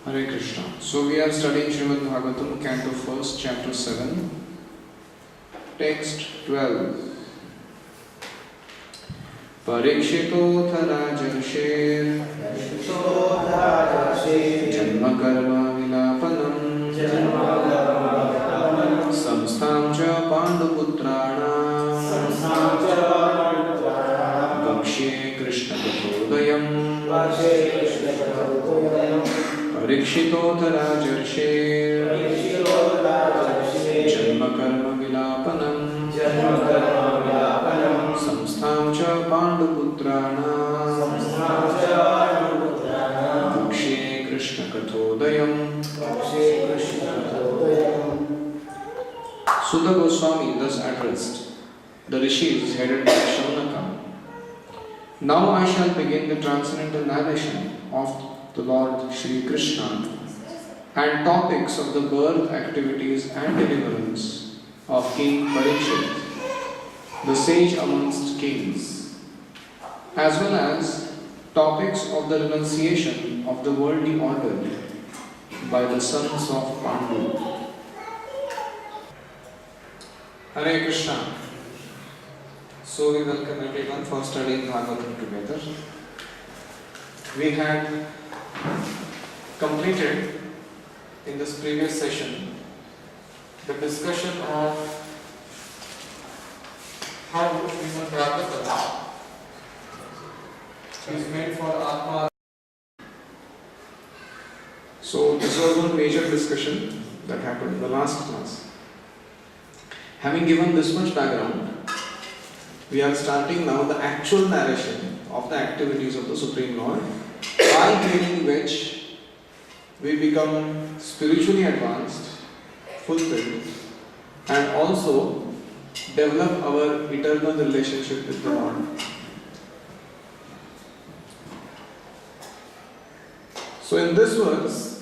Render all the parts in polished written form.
Hare Krishna. So we are studying Srimad Bhagavatam canto First, chapter 7, text 12. Parikshito Rajarshir Janma Karma Vilapanam Samstham Cha Panduputranam Vakshe Krishna Kathodayam Parikshito Rajarshir Janma Karma Vilapanam Samstham Cha Panduputranam Vakshe Krishna Kathodayam. Sutta Goswami thus addressed the rishis headed by Shaunaka. Now I shall begin the transcendental narration of the Lord Shri Krishna and topics of the birth, activities and deliverance of King Parikshit, the sage amongst kings, as well as topics of the renunciation of the worldly order by the sons of Pandu. Hare Krishna. So we welcome everyone for studying Bhagavatam together. We had completed in this previous session the discussion of how Srimad Bhagavatam is made for Atma. So this was one major discussion that happened in the last class. Having given this much background, we are starting now the actual narration of the activities of the Supreme Lord, by hearing which we become spiritually advanced, fulfilled, and also develop our eternal relationship with the Lord. So in this verse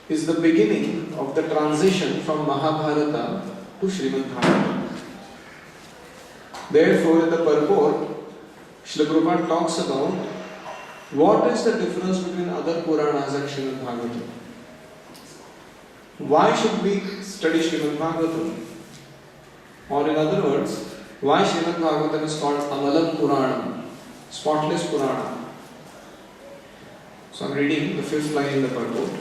is the beginning of the transition from Mahabharata to Srimad Bhagavatam. Therefore, in the purport, Srila Prabhupada talks about what is the difference between other Puranas and Srimad Bhagavatam. Why should we study Srimad Bhagavatam? Or in other words, why Srimad Bhagavatam is called Amalam Purana, spotless Purana. So I am reading the 5th line in the purport.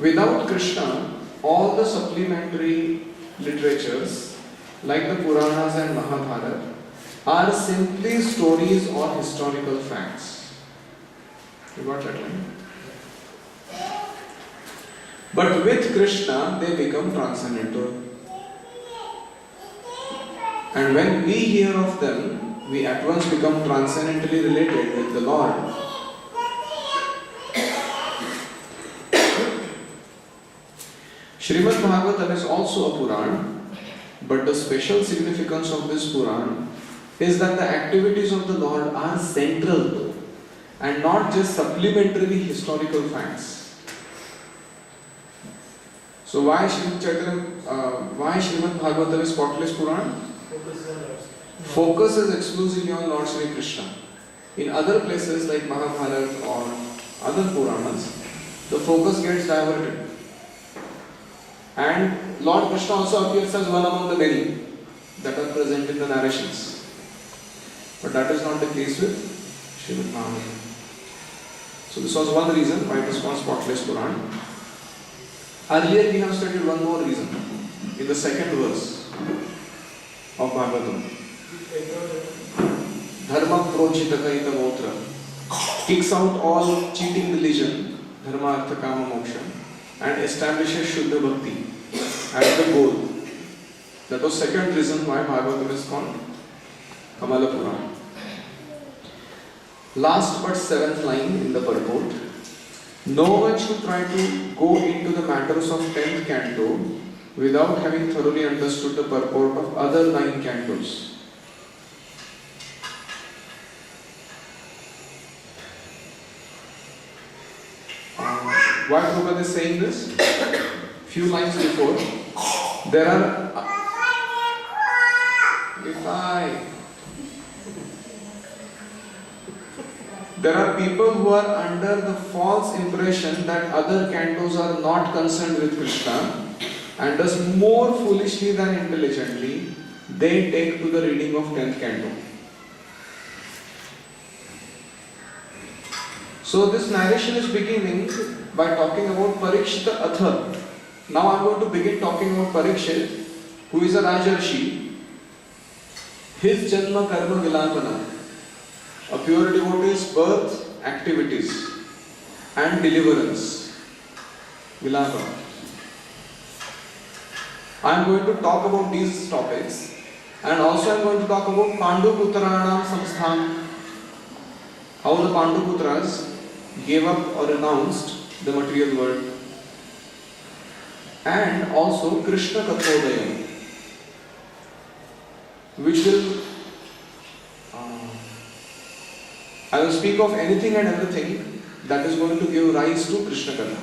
Without Krishna, all the supplementary literatures like the Puranas and Mahabharata are simply stories or historical facts. You got that line? But with Krishna, they become transcendental. And when we hear of them, we at once become transcendently related with the Lord. Srimad Bhagavatam is also a Purana, but the special significance of this Purana is that the activities of the Lord are central and not just supplementary historical facts. So why Srimad Bhagavatam is spotless Purana? Focus is exclusively on Lord Shri Krishna. In other places like Mahabharata or other Puranas, the focus gets diverted. And Lord Krishna also appears as one among the many that are present in the narrations. But that is not the case with Srimad Bhagavatam. So this was one reason why it is called spotless Purana. Earlier we have studied one more reason in the second verse of Bhagavatam. Dharma prochita kaita motra kicks out all cheating religion, dharma artha kama moksha, and establishes Shuddha Bhakti as the goal. That was second reason why Bhagavatam is called Amala Purana. Last but 7th line in the purport. No one should try to go into the matters of 10th canto without having thoroughly understood the purport of other 9 cantos. Why Prabhupada is saying this? Few lines before, there are There are people who are under the false impression that other cantos are not concerned with Krishna, and thus more foolishly than intelligently they take to the reading of 10th canto. So this narration is beginning by talking about Parikshita Atha. Now I am going to begin talking about Parikshit, who is a Rajarshi. His Janma Karma Vilapana, a pure devotee's birth, activities and deliverance. Vilapana. I am going to talk about these topics, and also I am going to talk about Pandu Putranam Samsthan, how the Pandu Putras gave up or renounced the material world, and also Krishna Kathodayam, which will I will speak of anything and everything that is going to give rise to Krishna Katha.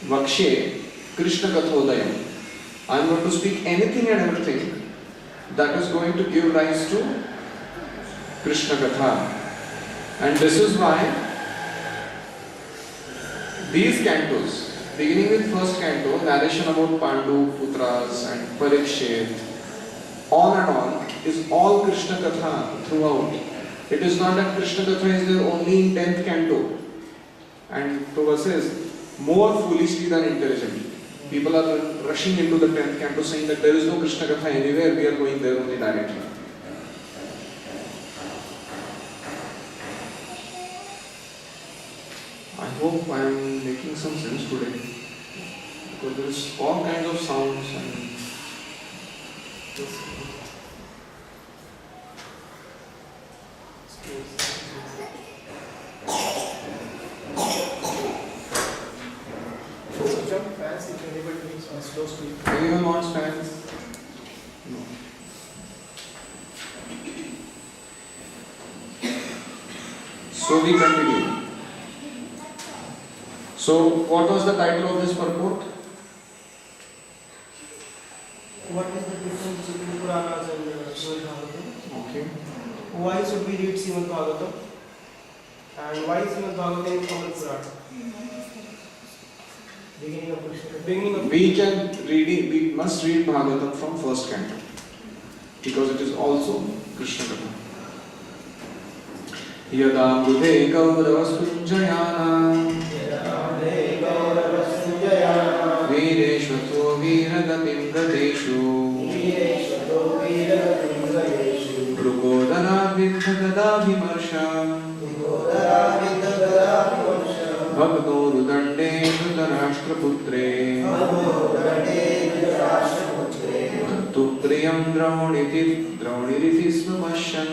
Vakshe Krishna Kathodayam. I am going to speak anything and everything that is going to give rise to Krishna Katha. And this is why these cantos, beginning with first canto, narration about Pandu, Putras and Parikshit, on and on, is all Krishna Katha throughout. It is not that Krishna Katha is there only in 10th canto. And Prabhupada says, more foolishly than intelligently. People are rushing into the 10th canto saying that there is no Krishna Katha anywhere, we are going there only directly. I hope I am making some sense today, because there is all kinds of sounds and anyone wants fans? No. So we continue. So what was the title of this purport? What is the difference between Puranas and Srimad Bhagavatam? Okay. Why should we read Srimad Bhagavatam? And why is Srimad Bhagavatam common Purana? We must read Bhagavatam from first canto, because it is also Krishna Katha. Yada budhe gauravasunjayana Vireshvato viragatim gateshu Rugodara vidhagada vimarsha Bhagno rudande dhutarashtraputre Vartu priyam drauniriti svamashyan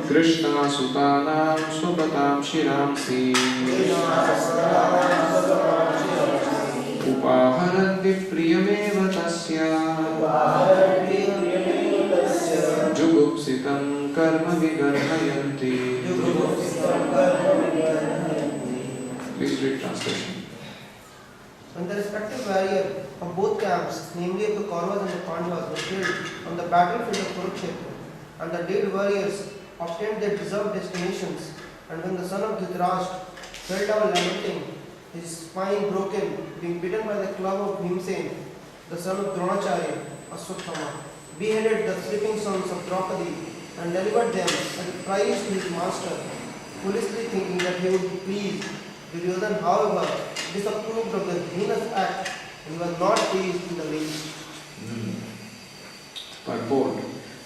Krishna sutanam swapatam shiramsi Upaharanti priyameva tasya Jugupsitam karma vigarhayanti. Please read translation. When the respective warrior of both camps, namely of the Kauravas and the Pandavas, were killed on the battlefield of Kurukshetra, and the dead warriors obtained their deserved destinations, and when the son of Dhritarashtra fell down lamenting, his spine broken, being bitten by the club of Bhimsen, the son of Dronacharya, Aswathama, beheaded the sleeping sons of Draupadi and delivered them as a prize to his master, foolishly thinking that he would be pleased. Duryodhana, however, disapproved of the heinous act and was not pleased in the least. Purport.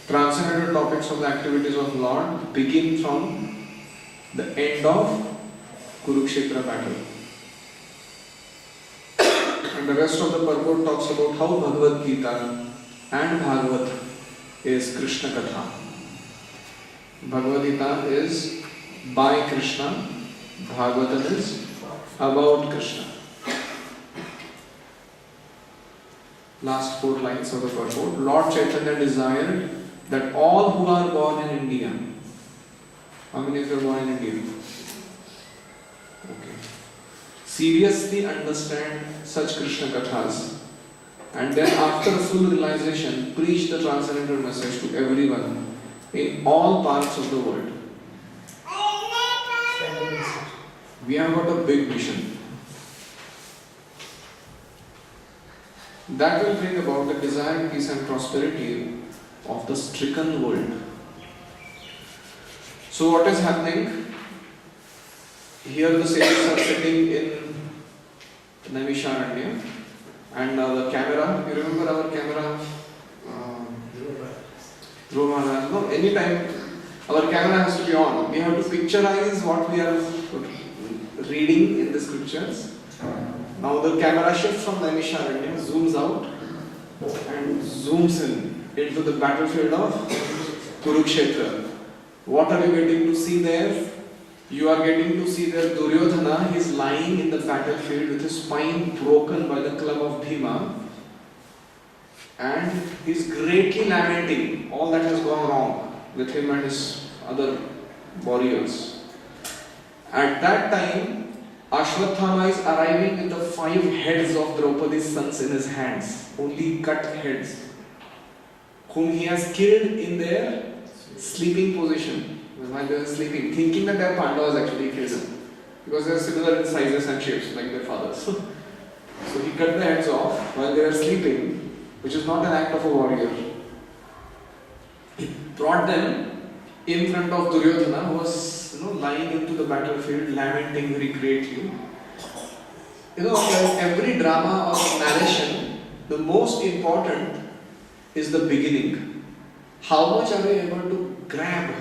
Transcendental topics of the activities of Lord begin from the end of Kurukshetra battle. And the rest of the purport talks about how Bhagavad Gita and Bhagavat is Krishna Katha. Bhagavad Gita is by Krishna, Bhagavatam is about Krishna. Last 4 lines of the purport. Lord Chaitanya desired that all who are born in India, how many of you are born in India? Okay. Seriously understand such Krishna Kathas, and then after full realization preach the transcendental message to everyone in all parts of the world. We have got a big mission that will bring about the desired peace and prosperity of the stricken world. So what is happening? Here the sages are sitting in Naimisharanya, and the camera, you remember our camera? No, anytime our camera has to be on. We have to picturize what we are reading in the scriptures. Now the camera shifts from Naimisharanya, zooms out and zooms in into the battlefield of Kurukshetra. What are you getting to see there? You are getting to see there Duryodhana. He is lying in the battlefield with his spine broken by the club of Bhima, and he is greatly lamenting all that has gone wrong with him and his other warriors. At that time, Ashwatthama is arriving with the 5 heads of Draupadi's sons in his hands, only cut heads, whom he has killed in their sleeping position. While they were sleeping, thinking that their Pandavas actually killed them, because they are similar in sizes and shapes like their fathers. So he cut the heads off while they were sleeping, which is not an act of a warrior. He brought them in front of Duryodhana, who was lying into the battlefield, lamenting very greatly. In every drama or narration, the most important is the beginning. How much are we able to grab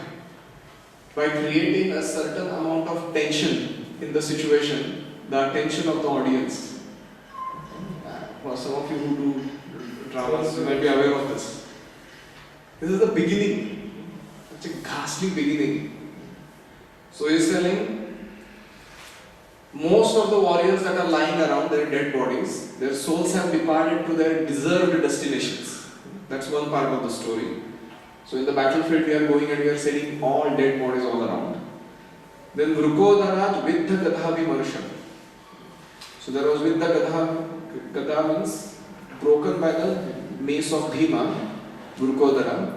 by creating a certain amount of tension in the situation, the attention of the audience. For some of you who do dramas, you might be aware of this. This is the beginning. It's a ghastly beginning. So he is telling, most of the warriors that are lying around, their dead bodies, their souls have departed to their deserved destinations. That's one part of the story. So in the battlefield we are going and we are seeing all dead bodies all around. Then Vrukodarat Viddha Gadha Vimarsha. So there was Viddha Gadha means broken by the mace of Bhima, Vrukodara.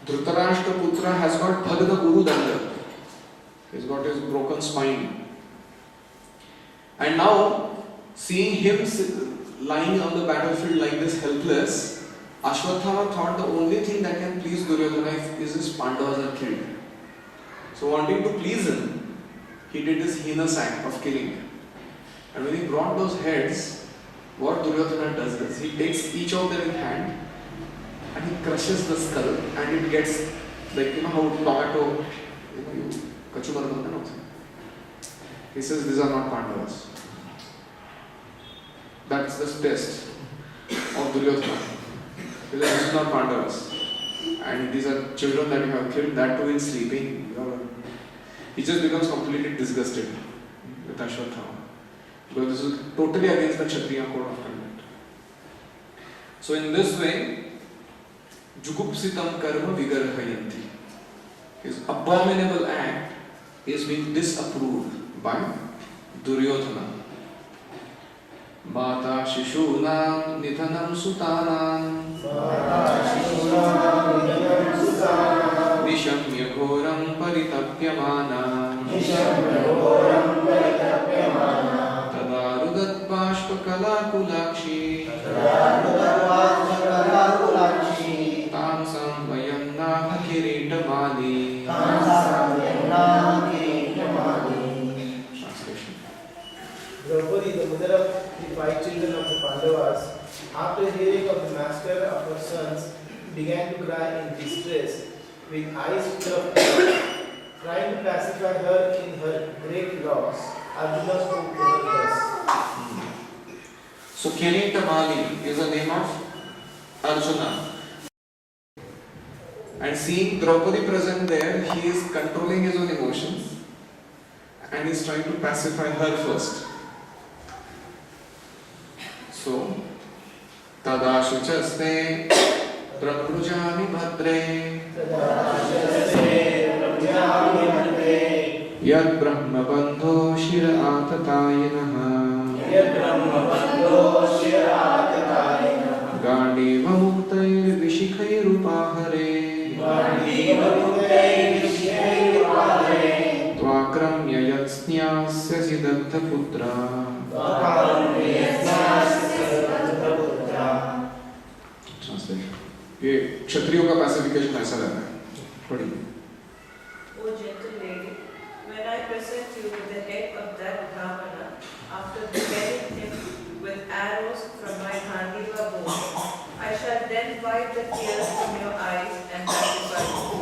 Dhritarashtra Putra has got Bhagda Guru Danda. He's got his broken spine. And now, seeing him lying on the battlefield like this helpless, Ashwatthama thought the only thing that can please Duryodhana is his Pandavas are killed. So wanting to please him, he did this heinous act of killing. And when he brought those heads, what Duryodhana does is, he takes each of them in hand and he crushes the skull, and it gets like, how tomato, you kachumarman. He says these are not Pandavas. That's the test of Duryodhana. These are not Pandavas. And these are children that you have killed, that too in sleeping. He just becomes completely disgusted with Ashwatthama. Because this is totally against the Kshatriya code of conduct. So in this way, Jugupsitam karma vigarhayanti. His abominable act is being disapproved by Duryodhana. Mata Shishunam Nithanam Sutanam Nishamya Ghoram Paritapyamana Tadarudat Bashpa Kalakulakshi Tansam Vayanna Kiritamani. Translation. Draupadi, the mother of the 5 children of the Pandavas, after hearing of the master of her sons, began to cry in distress, with eyes full of tears. Trying to pacify her in her great loss, Arjuna spoke to her thus. So Kiritamali is the name of Arjuna. And seeing Draupadi present there, he is controlling his own emotions and he is trying to pacify her first. So, Tada Shuchaste Prabrujami Bhadre Yad Brahma Bandho Shira Atatayinaha Gandhi Vamuktair Vishikhairupahare आक्रम्य यत्स्न्यास्य सिदग्धपुत्रा translation. ये क्षत्रियों का classification ऐसा रहता है। पढ़िए। O gentle lady, when I present you with the head of that Brahmana, after beheading him with arrows from my Ghandiva bow, I shall then wipe the tears from your eyes and sacrifice you.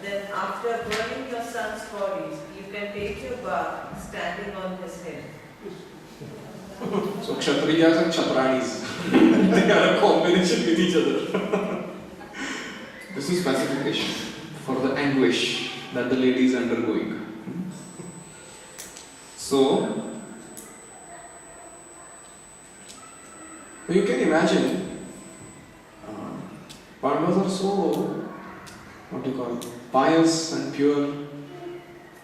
Then after burning your sons' bodies, you can take your bath standing on his head. So Kshatriyas and Kshatranis, they are a combination with each other. This is pacification for the anguish that the lady is undergoing. So, you can imagine, Pandavas are so, what do you call, pious and pure,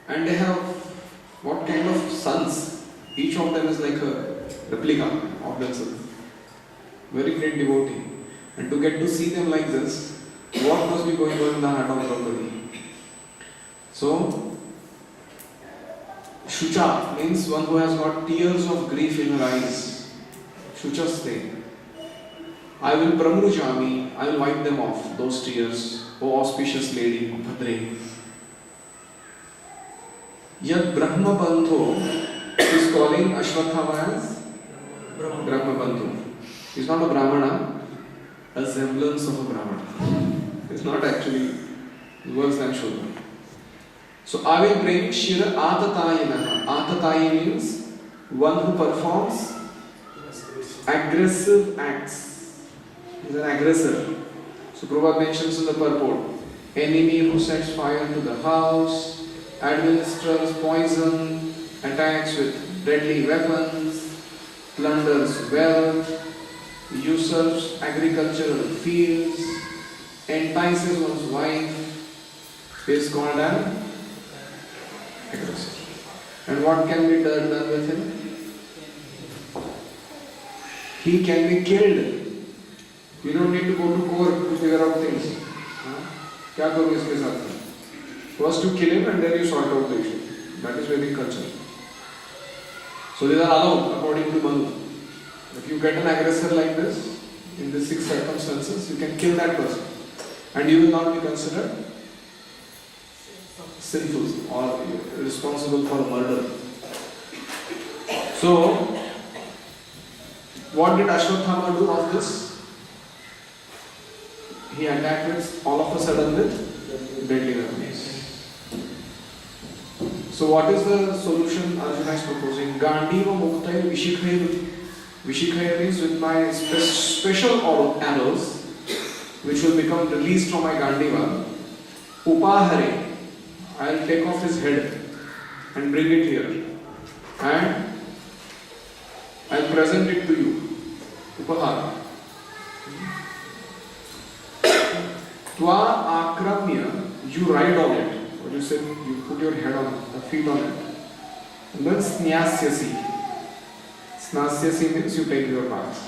and they have what kind of sons? Each of them is like a replica of themselves. Very great devotee. And to get to see them like this, what must be going on in the heart of Draupadi? So, Shucha means one who has got tears of grief in her eyes. Shuchaste. I will pramrujami, I will wipe them off, those tears, O auspicious lady, Bhadre. Yad Brahma Bandho is calling Ashwatthama as Brahma Bandhu. He is not a Brahmana, a semblance of a Brahmana. He is not actually worse than Shudra. So I will bring Shira Atatayinaha. Atatayi means one who performs aggressive acts. He is an aggressor. So Prabhupada mentions in the purport, enemy who sets fire to the house, administers poison, attacks with deadly weapons, plunders wealth, usurps agricultural fields, entices one's wife, is called an aggressor. And what can be done with him? He can be killed. You don't need to go to court to figure out things. क्या करूँ इसके साथ? First you kill him and then you sort out the issue. That is Vedic culture. So these are allowed according to Manu. If you get an aggressor like this, in these 6 circumstances, you can kill that person. And you will not be considered sinful or responsible for murder. So, what did Ashwatthama do of this? He attacked with all of a sudden with deadly weapons. So what is the solution Arjuna is proposing? Gandiva Muktai Vishikhair. Vishikhair means with my special arrows, which will become released from my Gandiva. Upahare. I will take off his head and bring it here. And I will present it to you. Upahara. Tva akramya, you ride on it. What you said, you put your head on it, the feet on it. And then snyasyasi. Snasyasi means you take your bath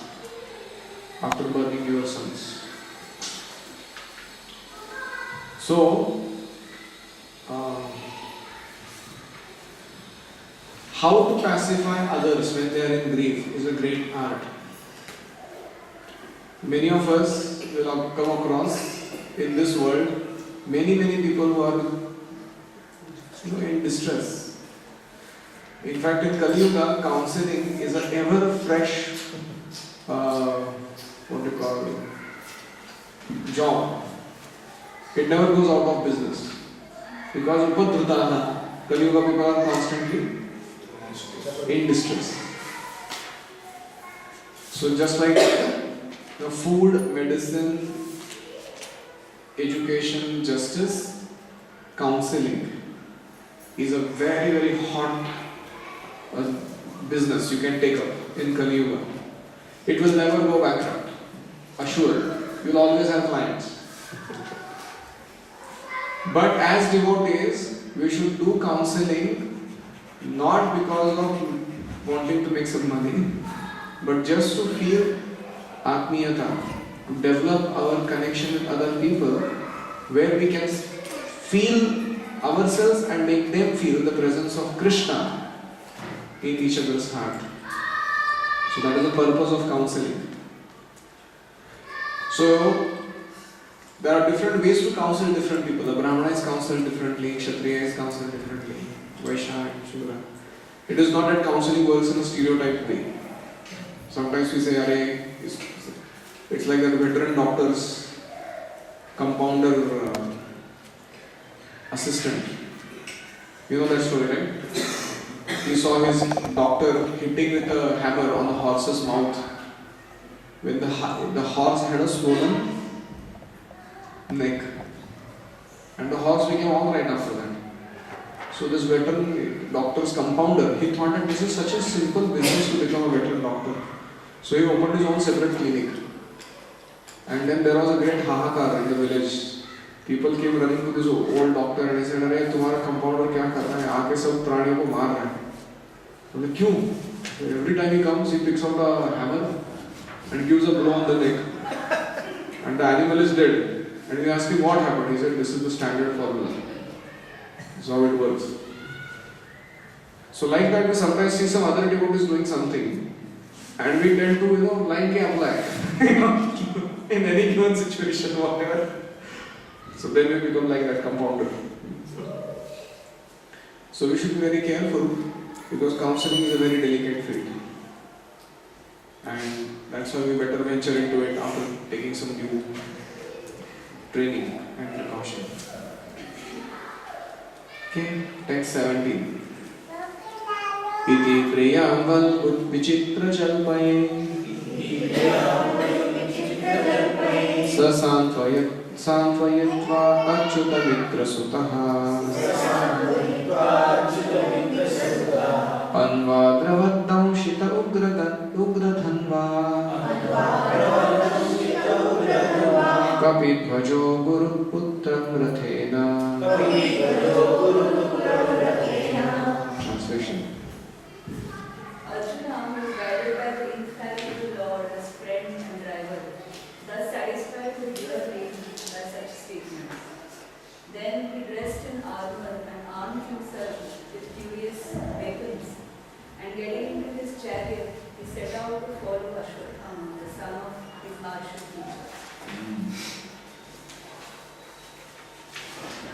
after burning your sons. So, how to pacify others when they are in grief is a great art. Many of us will come across in this world many people who are in distress. In fact, in Kali Yuga, counseling is an ever fresh job. It never goes out of business because Upadhrutaha, Kali Yuga people are constantly in distress. So just like food, medicine, education, justice, counseling is a very hot business you can take up in Kali Yuga. It will never go bankrupt. Assured. You will always have clients. But as devotees, we should do counseling not because of wanting to make some money, but just to feel Atmiyata, to develop our connection with other people, where we can feel ourselves and make them feel the presence of Krishna in each other's heart. So that is the purpose of counseling. So there are different ways to counsel different people. The Brahmana is counselled differently, Kshatriya is counselled differently, Vaishya, Shudra. It is not that counseling works in a stereotyped way. Sometimes we say, Arey, it's like that veteran doctor's compounder assistant. You know that story, right? He saw his doctor hitting with a hammer on the horse's mouth when the horse had a swollen neck, and the horse became all right after that. So this veteran doctor's compounder, he thought that this is such a simple business to become a veteran doctor. So he opened his own separate clinic. And then there was a great hahakar in the village. People came running to this old doctor and he said, "Arey, तुम्हारा compounder क्या कर रहा है? आके सब प्राणियों को मार रहा है." बोले क्यों? Every time he comes, he picks out a hammer and gives a blow on the neck, and the animal is dead. And we asked him what happened. He said, "This is the standard formula. This is how it works." So like that, we sometimes see some other devotees doing something, and we tend to, line ke apply in any given situation, whatever. So then we become like that compounder. So we should be very careful, because counseling is a very delicate field. And that's why we better venture into it after taking some due training and precaution. Okay, text 17. Iti priyaval vichitra jalpaye Santvayatva achyuta vikrasutaha Anvadravaddam shita ugradhanva Kapidvajo guru putram rathena. Translation. Arjuna, who is guided by the infallible Lord as friend and driver, thus satisfied with your faith by such statements. Then he dressed in armor and armed himself with furious weapons, and getting into his chariot, he set out to follow Ashwatthama, the son of his martial teacher.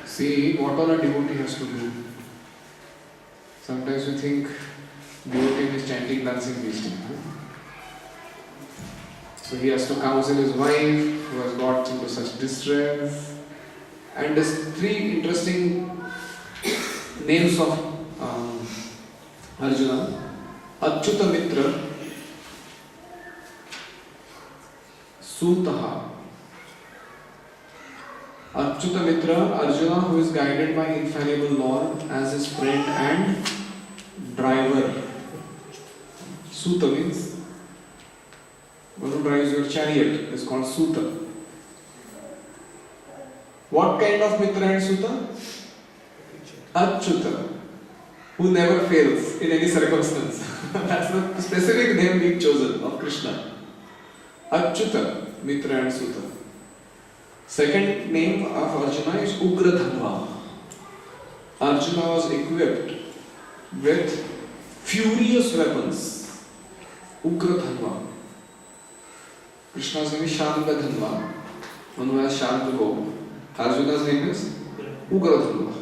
See what all a devotee has to do. Sometimes we think devotee is chanting, dancing, feasting. So he has to counsel his wife who has got into such distress. And there's three interesting names of Arjuna. Achyuta Mitra, Sutaha. Achyuta Mitra, Arjuna, who is guided by infallible Lord as his friend and driver. Suta means one who drives your chariot is called Suta. What kind of Mitra and Suta? Achyuta, who never fails in any circumstance. That's the specific name being chosen of Krishna. Achyuta, Mitra and Suta. Second name of Arjuna is Ugradhanva. Arjuna was equipped with furious weapons. Ugradhanva. Krishna's name is Shantadhanva, one who has Shanta bow. Arjuna's name is Ugradhanva.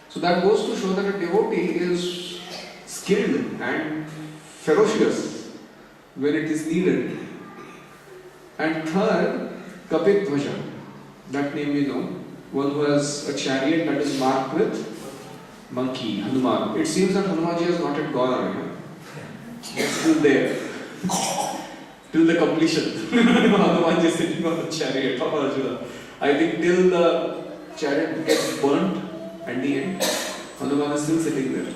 So that goes to show that a devotee is skilled and ferocious when it is needed. And third, Kapidvaja. That name you know, one who has a chariot that is marked with monkey, Hanuman. It seems that Hanumanji has not yet gone away. It's still there. Till the completion. Hanumanji is sitting on the chariot of Arjuna. I think till the chariot gets burnt at the end, Hanuman is still sitting there.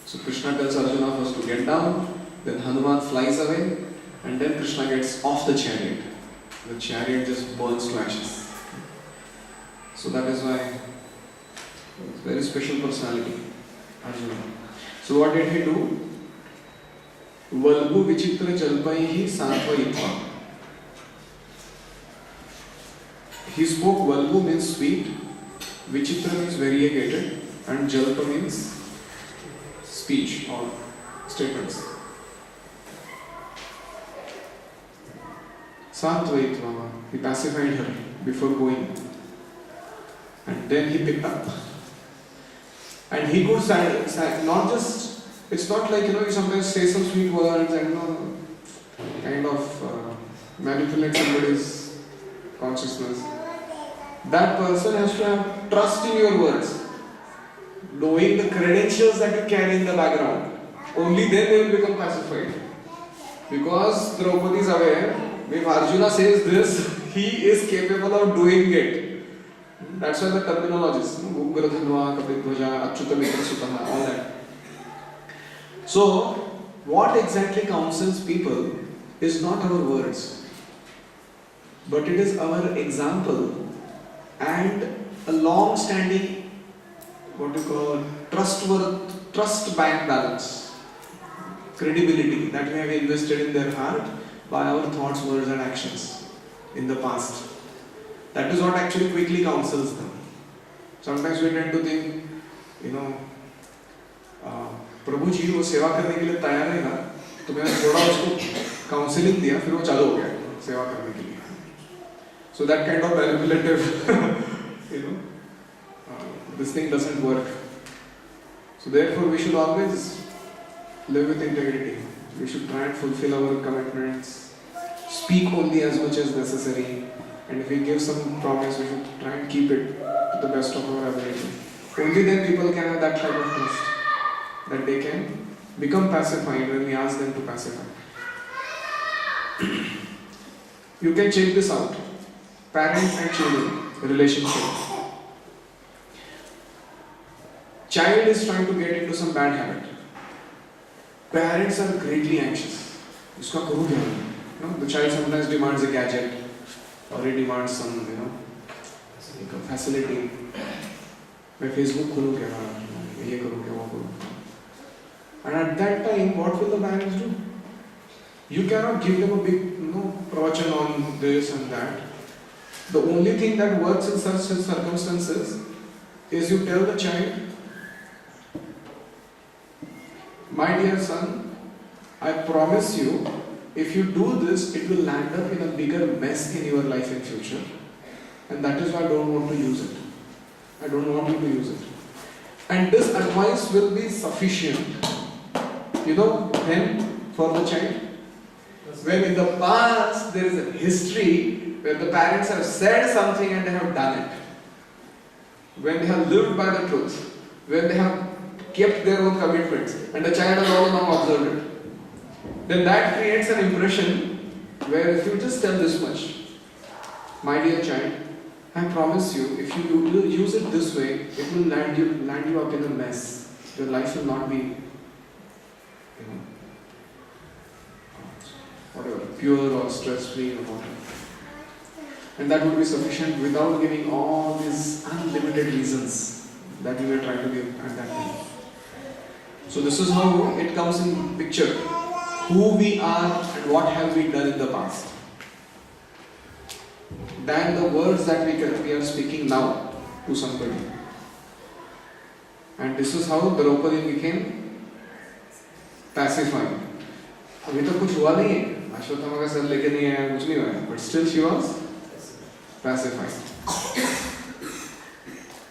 So Krishna tells Arjuna first to get down, then Hanuman flies away, and then Krishna gets off the chariot. The chariot just burns to ashes. So that is why it's very special personality, Arjuna. So what did he do? Valbu vichitra jalpaihi santvayitva. He spoke, Valbu means sweet, Vichitra means variegated and Jalpa means speech or statements. Sattvaitva, he pacified her before going. And then he picked up. And he could not just, it's not like, you sometimes say some sweet words and, kind of manipulate somebody's consciousness. That person has to have trust in your words, knowing the credentials that you carry in the background. Only then they will become pacified. Because Draupadi is aware, if Arjuna says this, he is capable of doing it. That's why the terminologies, Ugra Dhanva, Kapitdvaja, Achyutamitra Sutaha, all that. So, what exactly counsels people is not our words, but it is our example and a long-standing, trust bank balance, credibility that we have invested in their heart by our thoughts, words and actions in the past. That is what actually quickly counsels them. Sometimes we tend to think, प्रभु जी वो सेवा करने के लिए तैयार है ना, तो मैंने थोड़ा उसको काउंसलिंग दिया, फिर वो चालू हो गया सेवा करने के लिए. So that kind of manipulative, this thing doesn't work. So therefore we should always live with integrity. We should try and fulfill our commitments, speak only as much as necessary, and if we give some promise, we should try and keep it to the best of our ability. Only then people can have that type of trust, that they can become pacified when we ask them to pacify. You can check this out. Parents and children relationship. Child is trying to get into some bad habit. Parents are greatly anxious. Uska karu kya? The child sometimes demands a gadget, or he demands some, facility. मैं Facebook खोलूँ क्या? ये करूँ क्या? वो करूँ? And at that time, what will the parents do? You cannot give them a big, pravachan on this and that. The only thing that works in such circumstances is you tell the child, my dear son, I promise you, if you do this, it will land up in a bigger mess in your life in future. And that is why I don't want to use it. I don't want you to use it. And this advice will be sufficient. When for the child? When in the past there is a history where the parents have said something and they have done it. When they have lived by the truth. When they have kept their own commitments. And the child has all now observed it. Then that creates an impression where if you just tell this much, my dear child, I promise you, if you use it this way, it will land you up in a mess. Your life will not be, pure or stress-free or whatever. And that would be sufficient without giving all these unlimited reasons that we were trying to give at that time. So this is how it comes in picture. Who we are and what have we done in the past. Than the words that we are speaking now to somebody. And this is how Draupadi became pacified. अभी तो कुछ हुआ नहीं है, अश्वत्थामा का sir लेके नहीं आया, कुछ नहीं हुआ है, but still she was pacified.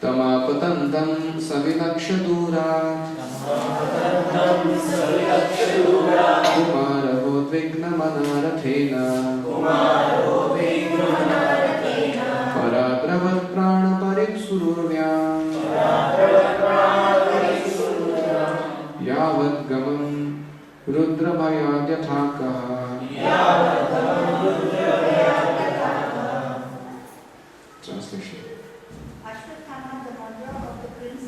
तमापतन्तं सविनक्षदूरा कुमारवोद्विग्नमनारथेन पराद्रवत् प्राणपरित्सुरुर्व्यां यावद्गमं रुद्रभयाद्यथाकः. Translation. Ashwatthama, the mother of the prince,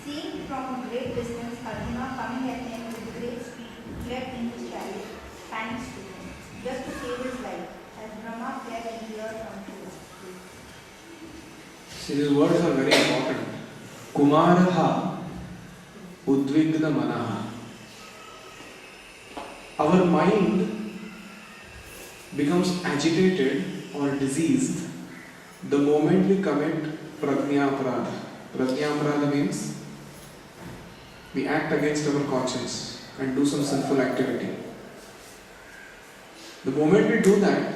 seeing from a great distance Arjuna coming at him with great speed, fled in his chariot, panic stricken, just to save his life, as Brahma fled in the earth on truth. See, these words are very important. Kumaraha udvigna manaha. Our mind becomes agitated or diseased the moment we commit prajnaprad. Prajnaprad means we act against our conscience and do some sinful activity. The moment we do that,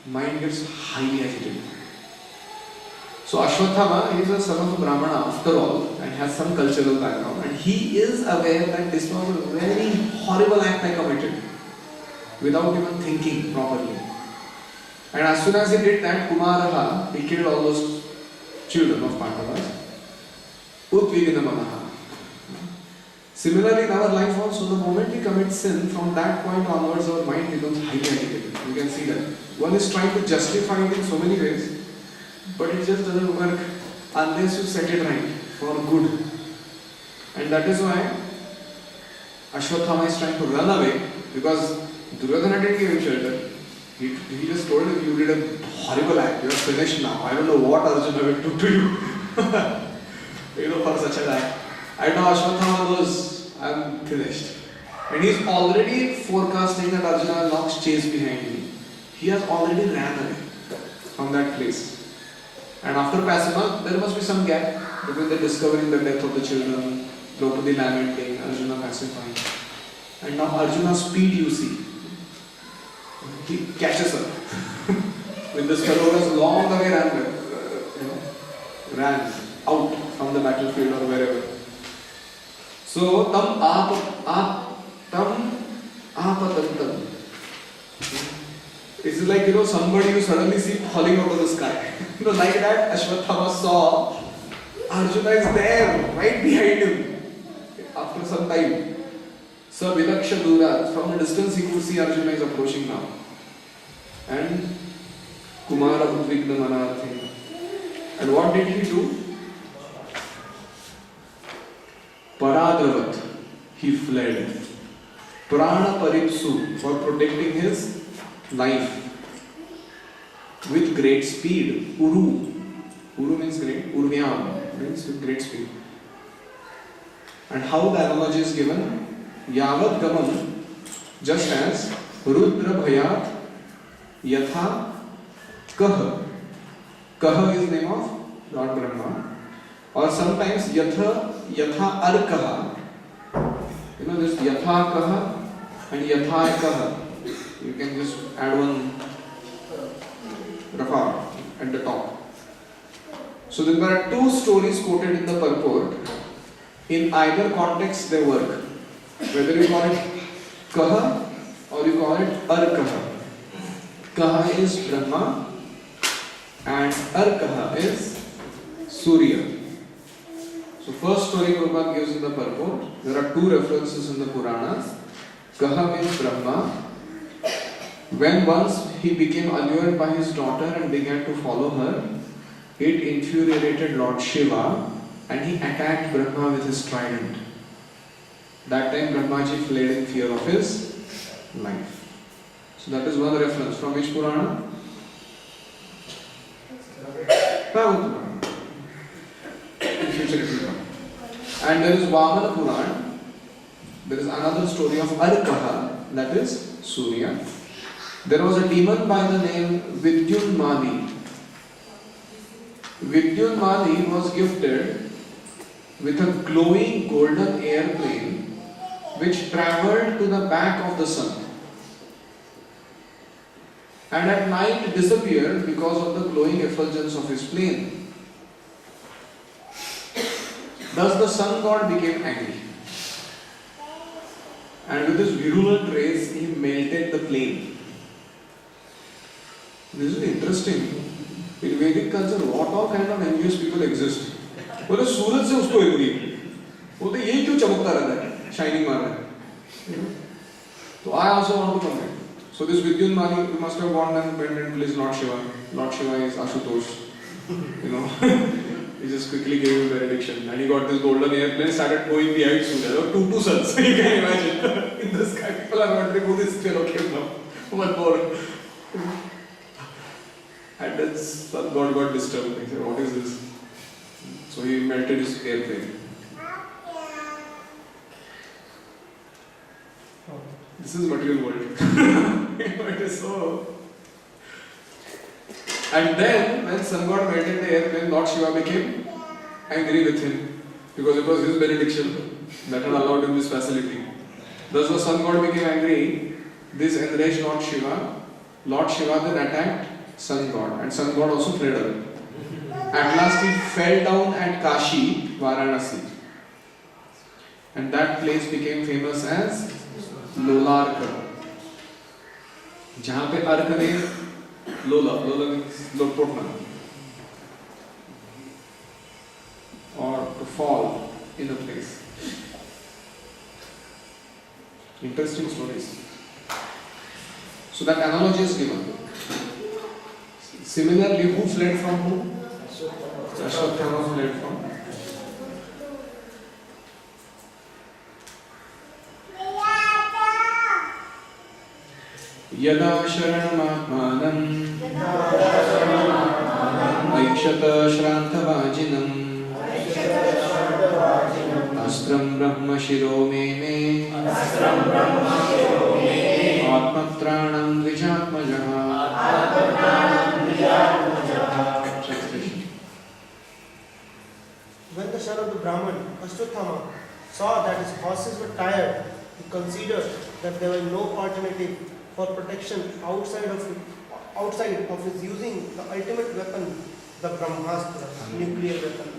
mind gets highly agitated. So Ashwatthama is a son of a Brahmana after all and has some cultural background, and he is aware that this was a very horrible act I committed without even thinking properly. And as soon as he did that, Kumaraha, he killed all those children of Pandavas. Utvigna manaha. Similarly, in our life also, the moment we commit sin, from that point onwards, our mind becomes highly agitated. You can see that. One is trying to justify it in so many ways, but it just doesn't work unless you set it right for good. And that is why Ashwatthama is trying to run away, because Duryodhana didn't give him shelter. He just told him, you did a horrible act, you are finished now. I don't know what Arjuna will do to you. For such an act. And now Ashwatthama knows, I am finished. And he is already forecasting that Arjuna will not chase behind me. He has already ran away from that place. And after Pasima, there must be some gap between the discovering the death of the children, Draupadi lamenting, Arjuna pacifying. And now Arjuna's speed you see. He catches up. With this fellow was long away ran out from the battlefield or wherever. So tam apatantam. It's like somebody you suddenly see falling out of the sky. Like that Ashwatthama saw Arjuna is there, right behind him. After some time. So Vidaksha Dura, from a distance he could see Arjuna is approaching now. And Kumara Udvigna Manarthi. And what did he do? Paradravat, he fled. Prana Paripsu, for protecting his life. With great speed. Uru. Uru means great. Urvyam means with great speed. And how the analogy is given? Yavad Gaman, just as Rudra Bhayat Yatha Kaha. Kaha is the name of Lord Brahma. Or sometimes Yatha Arkaha. There's Yatha Kaha and Yatha Kaha. You can just add one Rafa at the top. So then there are two stories quoted in the purport. In either context they work. Whether you call it Kaha or you call it Arkaha. Kaha is Brahma and Arkaha is Surya. So first story Prabhupada gives in the purport. There are two references in the Puranas. Kaha means Brahma. When once he became allured by his daughter and began to follow her, it infuriated Lord Shiva and he attacked Brahma with his trident. That time Brahmaji fled in fear of his life. So that is one reference. From which Purana? Bhagavatam Purana. In future it will come. And there is Vamana Purana. There is another story of Arkaha, that is Surya. There was a demon by the name Vidyunmali. Vidyunmali was gifted with a glowing golden airplane which travelled to the back of the sun. And at night disappeared because of the glowing effulgence of his plane. Thus the sun god became angry. And with his virulent rays he melted the plane. This is interesting. In Vedic culture, what all kind of envious people exist? बोले सूरज से उसको angry, बोलते ये क्यों चमकता रहता है, shining मार रहा है. So I also want to comment. So this Vidyunmali, you must have gone and went and pleased Lord Shiva. Lord Shiva is Ashutosh. He just quickly gave him benediction. And he got this golden airplane, started going behind Surya. There were two suns, you can imagine. In the sky, people are wondering who this fellow came from. One more. And then sun god got disturbed. He said, what is this? So he melted his airplane. This is material world. It is so. And then, when sun god melted the airplane, Lord Shiva became angry with him because it was his benediction that had allowed him this facility. Thus, the sun god became angry. This enraged Lord Shiva. Lord Shiva then attacked sun god, and sun god also fled away. At last, he fell down at Kashi, Varanasi, and that place became famous as Lolarka. जहाँ पे अर्क ने लोला means लोटपोटना or to fall in a place. Interesting stories. So that analogy is given. Similarly, who fled from whom? Ashwatthama fled from. यदा शरणमात्मानं ऐक्षत श्रान्तवाजिनम् अस्त्रं ब्रह्म शिरो मे आत्मत्राणं द्विजात्मजः. When the son of the Brahman, Ashwatthama, saw that his horses were tired, he considered that there was no alternative for protection outside of his using the ultimate weapon, the Brahmastra, nuclear weapon.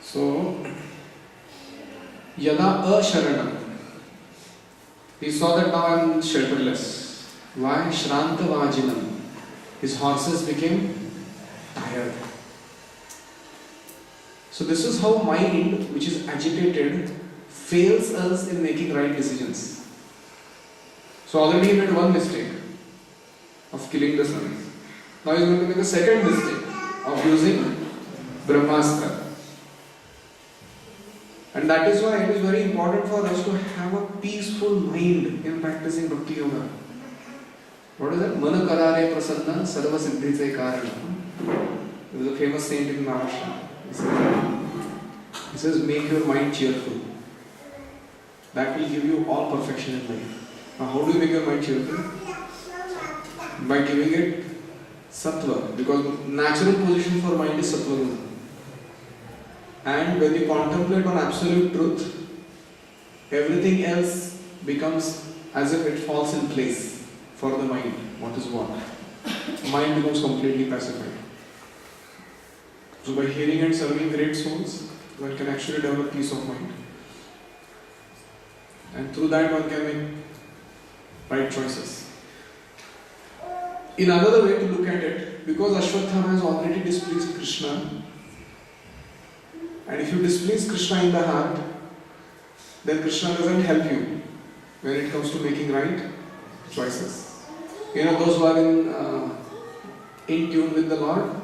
So, yada asharanam, he saw that now I am shelterless. Why? Shranta vajinam, his horses became tired. So this is how mind, which is agitated, fails us in making right decisions. So already he made one mistake of killing the sun. Now he is going to make a second mistake of using Brahmastra. And that is why it is very important for us to have a peaceful mind in practicing Bhakti Yoga. What is that? Mana karare prasanna sarva siddhice karana. There is a famous saint in Maharashtra. He says, make your mind cheerful. That will give you all perfection in life. Now, how do you make your mind cheerful? By giving it sattva, because natural position for mind is sattva guna. And when you contemplate on absolute truth, everything else becomes as if it falls in place for the mind. What is what? Mind becomes completely pacified. So by hearing and serving great souls, one can actually develop peace of mind. And through that one can make right choices. In another way to look at it, because Ashwatthama has already displeased Krishna, and if you displease Krishna in the heart, then Krishna doesn't help you when it comes to making right choices. You know, those who are in tune with the Lord,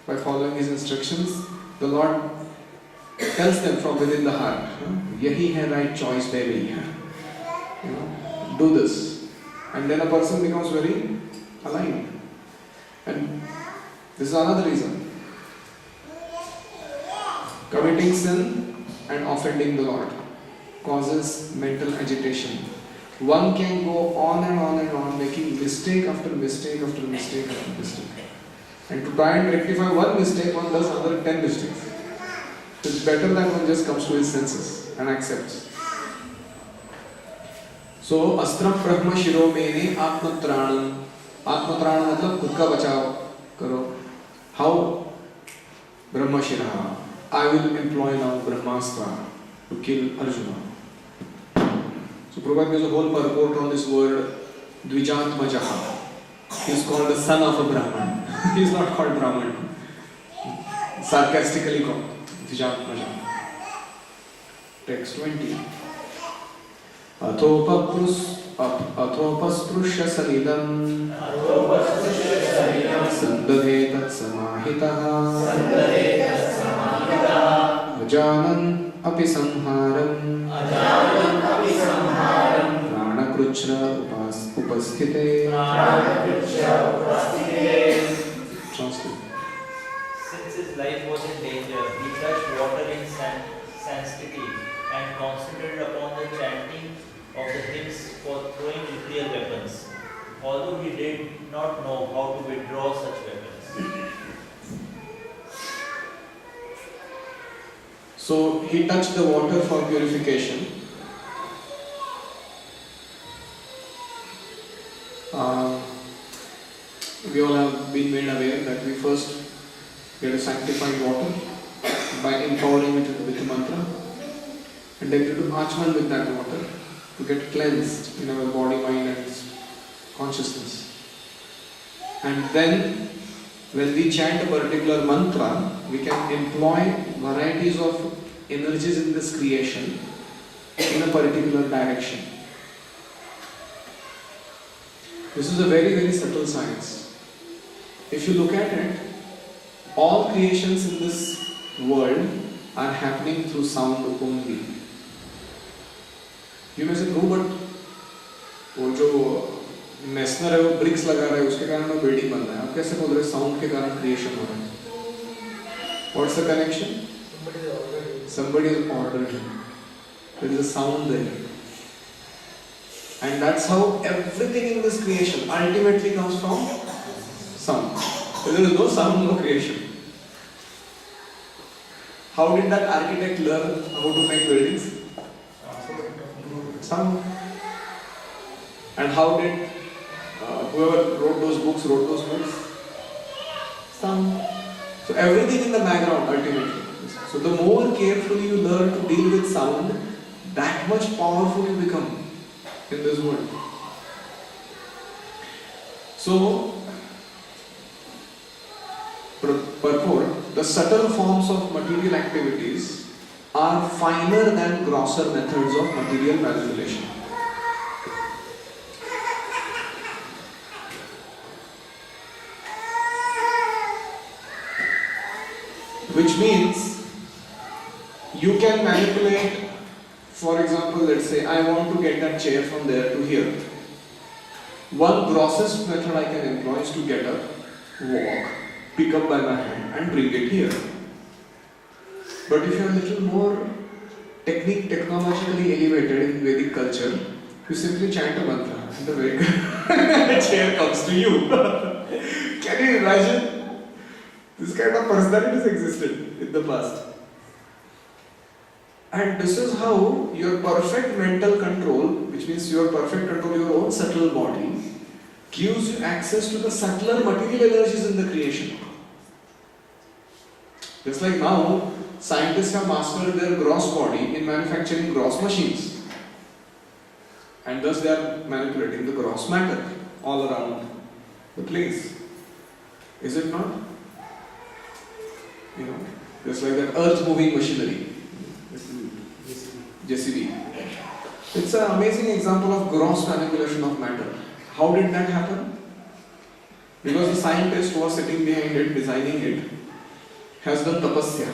by following His instructions, the Lord tells them from within the heart, yahi hai right choice baby. You know, do this. And then a person becomes very aligned. And this is another reason. Committing sin and offending the Lord causes mental agitation. One can go on and on and on, making mistake after mistake after mistake after mistake. And to try and rectify one mistake, one does another 10 mistakes. It's better that one just comes to his senses and accepts. So, astram brahma shiro mene atmatranam. Atmatranam matlab khud ka bachav karo. How? Brahma shiraha. I will employ now Brahmastra to kill Arjuna. So, Prabhupada gives a whole purport on this word Dvijatmajaha. He is called the son of a Brahman. He is not called Brahman. Sarcastically called Dvijatmajaha. Text 20. Athopasprushya saridam sandadhe tat samahitaha ajanan api samharam pranakruchra upasthite. Translate. Since his life was in danger, he fetched water in sanctity and concentrated upon the chanting of the hymns for throwing nuclear weapons. although he did not know how to withdraw such weapons. So he touched the water for purification. We all have been made aware that we first get a sanctified water by empowering it with a mantra, and then to do achman with that water to get cleansed in our body, mind and consciousness. And then when we chant a particular mantra, we can employ varieties of energies in this creation in a particular direction. This is a very, very subtle science. If you look at it, all creations in this world are happening through sound only. You may say, no, but वो जो Meissner है वो BRICS लगा रहा है उसके कारण वो बिल्डिंग बन रहा है. आप कैसे बोल रहे हैं साउंड के कारण क्रिएशन हो रहा है? What's the connection? Somebody has ordered it. There is a sound there. And that's how everything in this creation ultimately comes from sound. If there is no sound, no creation. How did that architect learn how to make buildings? Sound. And how did whoever wrote those books? Sound. So everything in the background ultimately. So the more carefully you learn to deal with sound, that much powerful you become in this world. So, purport, the subtle forms of material activities are finer than grosser methods of material manipulation. Which means you can manipulate, for example, let's say I want to get that chair from there to here. One grossest method I can employ is to get up, walk, pick up by my hand and bring it here. But if you are a little more technologically elevated in Vedic culture, you simply chant a mantra and the chair comes to you. Can you imagine? This kind of personalities existed in the past. And this is how your perfect mental control, which means your perfect control of your own subtle body, gives you access to the subtler material energies in the creation. Just like now, scientists have mastered their gross body in manufacturing gross machines. And thus they are manipulating the gross matter all around the place. Is it not? You know, just like that earth moving machinery. JCB. It's an amazing example of gross manipulation of matter. How did that happen? Because the scientist who was sitting behind it, designing it, has done tapasya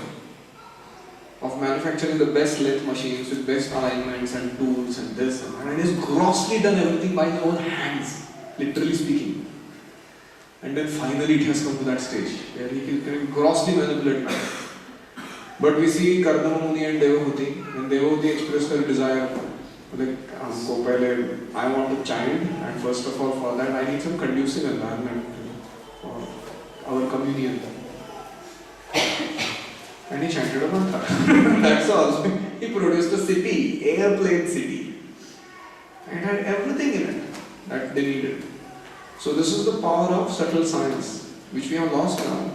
of manufacturing the best lathe machines with best alignments and tools and this and that, and he's grossly done everything by his own hands, literally speaking. And then finally it has come to that stage where he can grossly manipulate matter. But we see Kardama Muni and Devahuti, when Devahuti expressed her desire, like, I want a child, and first of all for that I need some conducive environment for our communion. And he chanted a mantra. That's all. He produced a city, airplane city. And had everything in it that they needed. So this is the power of subtle science, which we have lost now,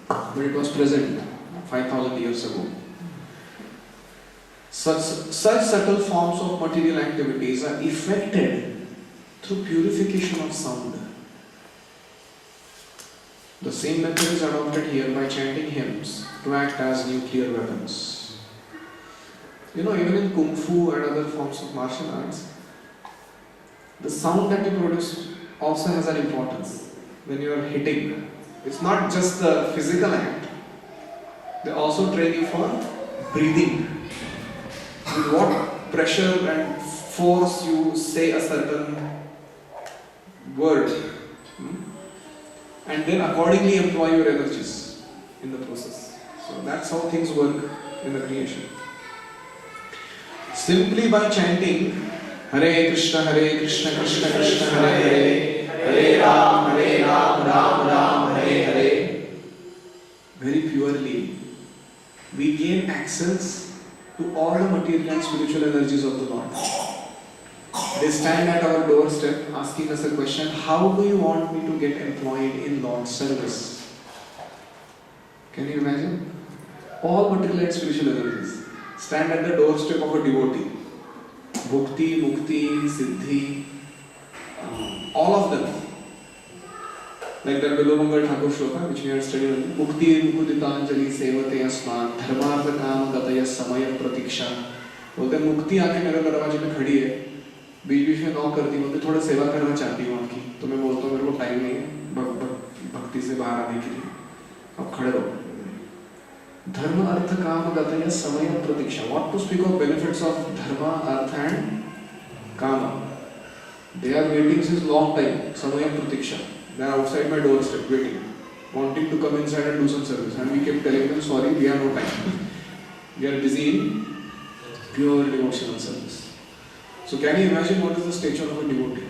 but it was present 5,000 years ago. Such subtle forms of material activities are effected through purification of sound. The same method is adopted here by chanting hymns to act as nuclear weapons. You know, even in Kung Fu and other forms of martial arts, the sound that you produce also has an importance when you are hitting. It's not just the physical act. They also train you for breathing. With what pressure and force you say a certain word. And then accordingly employ your energies in the process. So that's how things work in the creation. Simply by chanting Hare Krishna, Krishna Krishna, Hare Hare, Hare Ram, Ram Ram, Hare Hare. Very purely, we gain access to all the material and spiritual energies of the Lord. They stand at our doorstep asking us a question: how do you want me to get employed in Lord's service? Can you imagine? All material and spiritual energies stand at the doorstep of a devotee. Bhukti, Mukti, Siddhi, all of them. Like that Bilomangal Thakur Shloka, which we had studied earlier. Mukti Mukuditanjali Sevate Asman Dharmartha Kam Gataya Samaya Pratiksha. बोलते मुक्ति आके मेरे दरवाजे में खड़ी है, बीच बीच में knock करती, बोलते थोड़ा सेवा करना चाहती हूँ आपकी, तो मैं बोलता हूँ मेरे को टाइम नहीं है भक्ति से बाहर आने के लिए, आप खड़े रहो. Dharma, Artha, Kama, Gataya, Samaya, Pratiksha. What to speak of benefits of Dharma, Artha and Kama? They are waiting since long time. Samaya, Pratiksha. They are outside my doorstep waiting, wanting to come inside and do some service. And we kept telling them, sorry, we have no time. We are busy in pure devotional service. So can you imagine what is the stature of a devotee?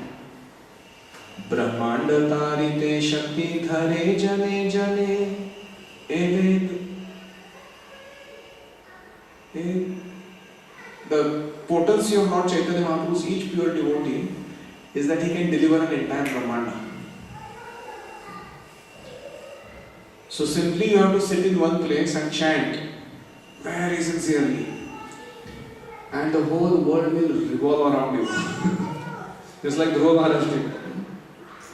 Brahmanda tarite shakti dhare jane jane eved. The potency of Lord Chaitanya Mahaprabhu's each pure devotee is that he can deliver an entire Brahmanda. So simply you have to sit in one place and chant very sincerely, and the whole world will revolve around you. Just like Dhruva Maharaj did.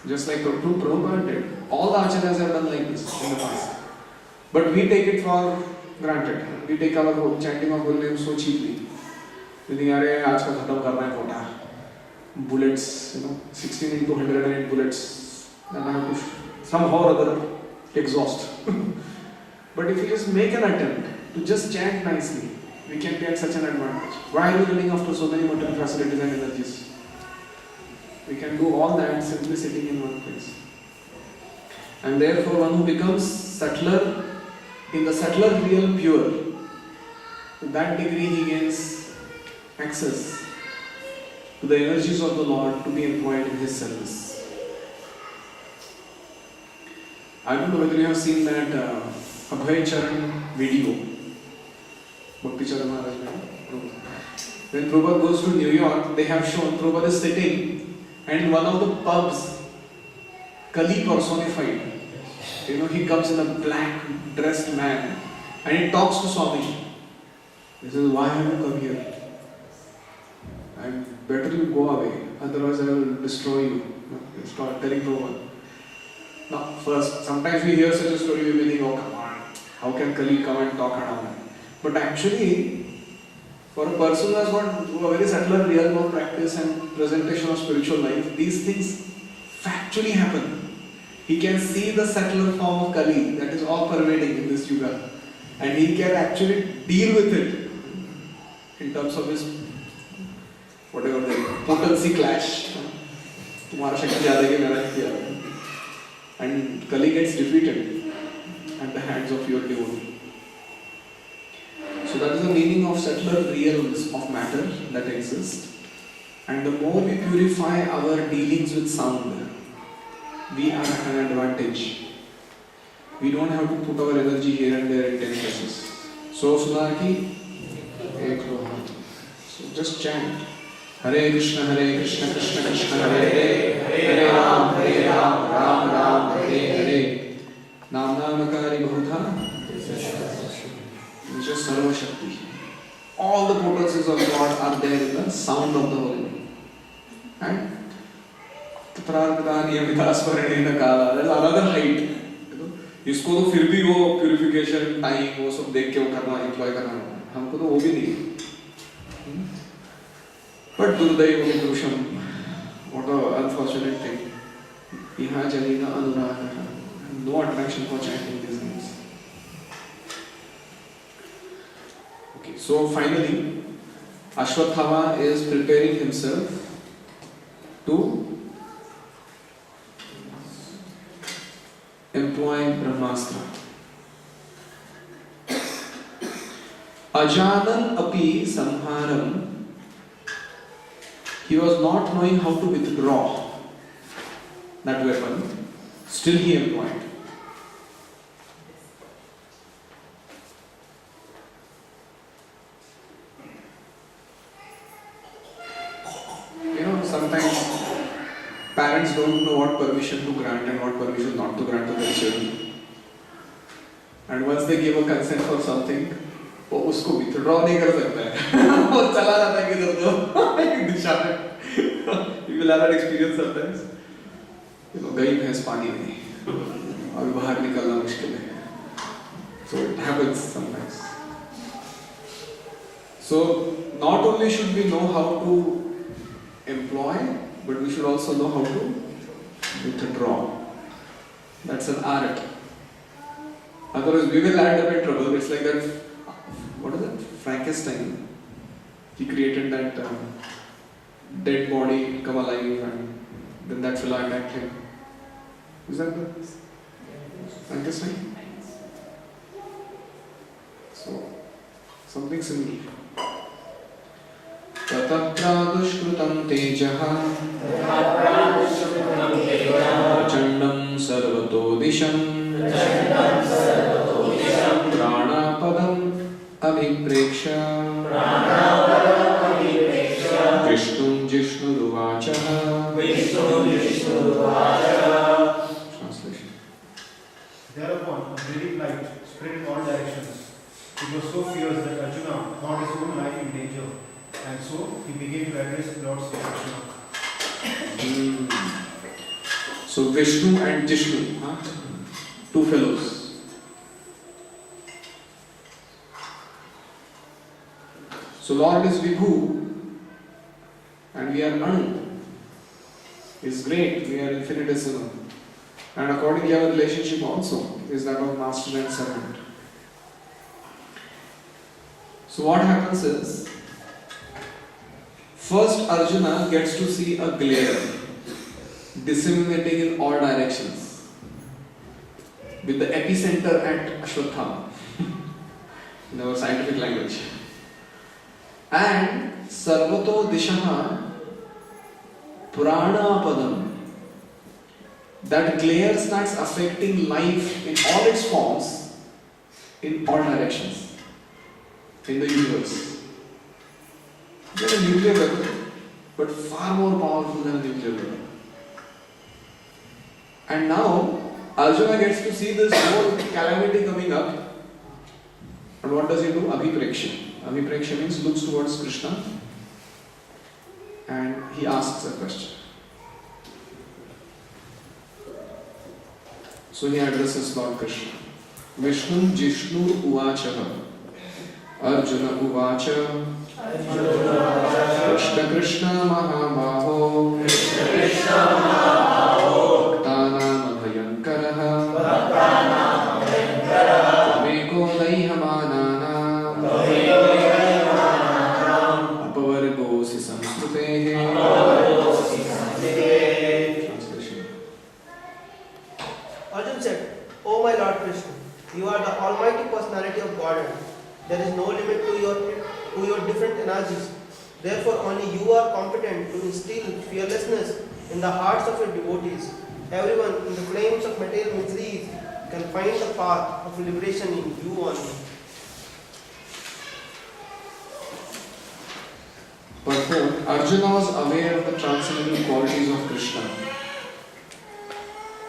Just like Prabhupada did. All the acharyas have done like this in the past. But we take it for granted. We take our chanting of holy name so cheaply. We think, "Arey, aaj ka khatam karna hai quota. Bullets, 16 into 108 bullets, and I have to somehow or other exhaust." But if we just make an attempt to just chant nicely, we can get such an advantage. Why are we running after so many material facilities and energies? We can do all that simply sitting in one place. And therefore, one who becomes subtler, in the subtler real pure, to that degree he gains access to the energies of the Lord to be employed in his service. I don't know whether you have seen that Abhay Charan video. Bhakti Charan Maharaj. When Prabhupada goes to New York, they have shown Prabhupada is sitting, and in one of the pubs, Kali personified. He comes in a black dressed man and he talks to Swami. He says, "Why have you come here? And better you go away, otherwise I will destroy you." Start telling Prabhupada. Now, first, sometimes we hear such a story, we think, "Oh, come on, how can Kali come and talk around?" But actually, for a person who has got a very subtle real world practice and presentation of spiritual life, these things factually happen. He can see the subtler form of Kali that is all pervading in this yuga, and he can actually deal with it in terms of his whatever the potency clash. तुम्हारा शक्ति ज़्यादा है मेरा शक्ति ज़्यादा है, and Kali gets defeated at the hands of your devotee. So that is the meaning of subtler realms of matter that exist. And the more we purify our dealings with sound, we are at an advantage. We don't have to put our energy here and there in 10 places. So Sunarki, so just chant. Hare Krishna, Krishna Krishna, Hare Hare, Hare Ram, Ram Ram, Hare Hare. Nam Namakari Bhudha, which is Sarva Shakti. All the potencies of God are there in the sound of the Holy Name. And there's another height. इसको तो फिर भी वो purification time वो सब देख के वो करना एंजॉय करना हमको तो वो भी नहीं. बट दुर्दैव पुरुषम, what an unfortunate thing. Iha Janina Anuraga, no attraction for chanting these names. Okay, so finally, Ashwatthama is preparing himself to employ Brahmastra. Ajanan api samharam, he was not knowing how to withdraw. that weapon, still he employed. Sometimes parents don't know what permission to grant and what permission not to grant to their children. And once they give a consent for something, वो उसको withdraw नहीं कर सकता है वो चला जाता है किधर तो एक दिशा में you will have that experience sometimes गई भैंस पानी में और बाहर निकलना मुश्किल है so it happens sometimes so not only should we know how to employ but we should also know how to withdraw. That's an art. Otherwise we will end up in trouble. It's like that, what is it? Frankenstein. He created that dead body come alive and then that fellow attacked him. Is that the Frankenstein? So, something similar. ततः प्रादुष्कृतं तेजः प्रचण्डं सर्वतो दिशं प्राणापदम् अभिप्रेक्ष्य विष्णुं जिष्णुरुवाचः Translation. Thereupon a brilliant light spread in all directions. It was so fierce that Arjuna found his own life in danger. And so he began to address Lord Sri Krishna. So Vishnu and Jishnu, two fellows. So Lord is Vibhu and we are Anu. Is great, we are infinitesimal. And accordingly our relationship also is that of master and servant. So what happens is, first Arjuna gets to see a glare disseminating in all directions with the epicenter at Ashwatthama in our scientific language. And Sarvato Dishaha Pranapadam, that glare starts affecting life in all its forms in all directions in the universe. They are a nuclear weapon, but far more powerful than a nuclear weapon. And now Arjuna gets to see this whole calamity coming up. And what does he do? Abhipreksha. Abhipreksha means looks towards Krishna and he asks a question. So he addresses Lord Krishna. Vishnu Jishnu Uvachaha. Arjuna Uvacha. Krishna Krishna Mahabaho Bhaktanam Abhayankaraha Tameko Daihamananam Apavargosi Samskrutehe. Translation. Arjun said, O my Lord Krishna, you are the almighty personality of Godhead. There is no limit to your different energies. Therefore, only you are competent to instill fearlessness in the hearts of your devotees. Everyone in the flames of material miseries can find the path of liberation in you only. Purport: Arjuna was aware of the transcendental qualities of Krishna.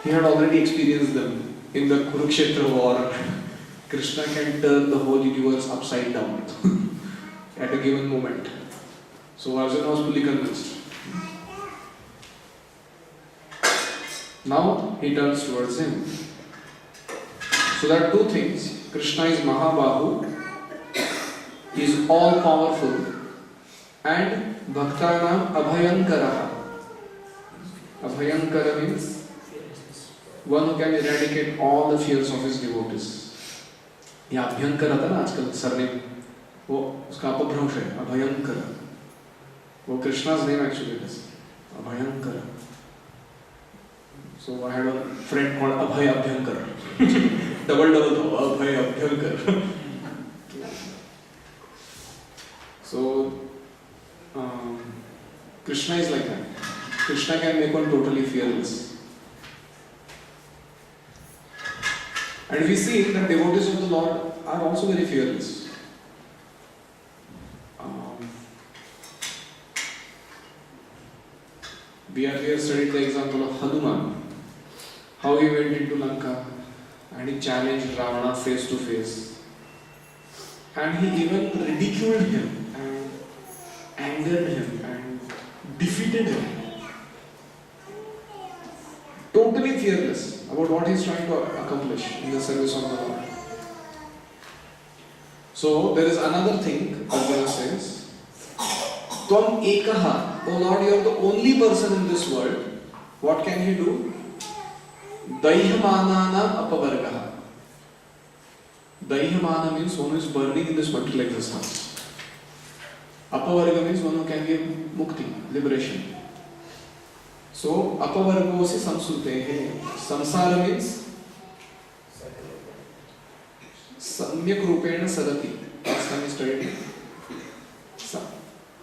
He had already experienced them in the Kurukshetra war. Krishna can turn the whole universe upside down at a given moment. So Arjuna was fully convinced. Now he turns towards him. So there are two things. Krishna is Mahabahu, he is all powerful, and Bhaktanam Abhayankara. Abhayankara means one who can eradicate all the fears of his devotees. ये अभयंकर आता ना आजकल surname वो उसका अपभ्रंश है अभयंकर वो कृष्णा's name actually is Abhyankar. So I had a friend called Abhay Abhyankar. double था Abhay Abhyankar. So Krishna is like that. Krishna can make one totally fearless. And we see that devotees of the Lord are also very fearless. We have here studied the example of Hanuman, how he went into Lanka and he challenged Ravana face to face. And he even ridiculed him and angered him and defeated him. Totally fearless about what he is trying to accomplish in the service of the Lord. So there is another thing Arjuna says, Tvam ekaha, O Lord, you are the only person in this world. What can he do? Daihamanana apavargaha. Daihimana means one who is burning in this material existence. Apavarga means one who can give mukti, liberation. So, apavargo se samsute. Samsara means samyak rupena sarati. Last time we studied.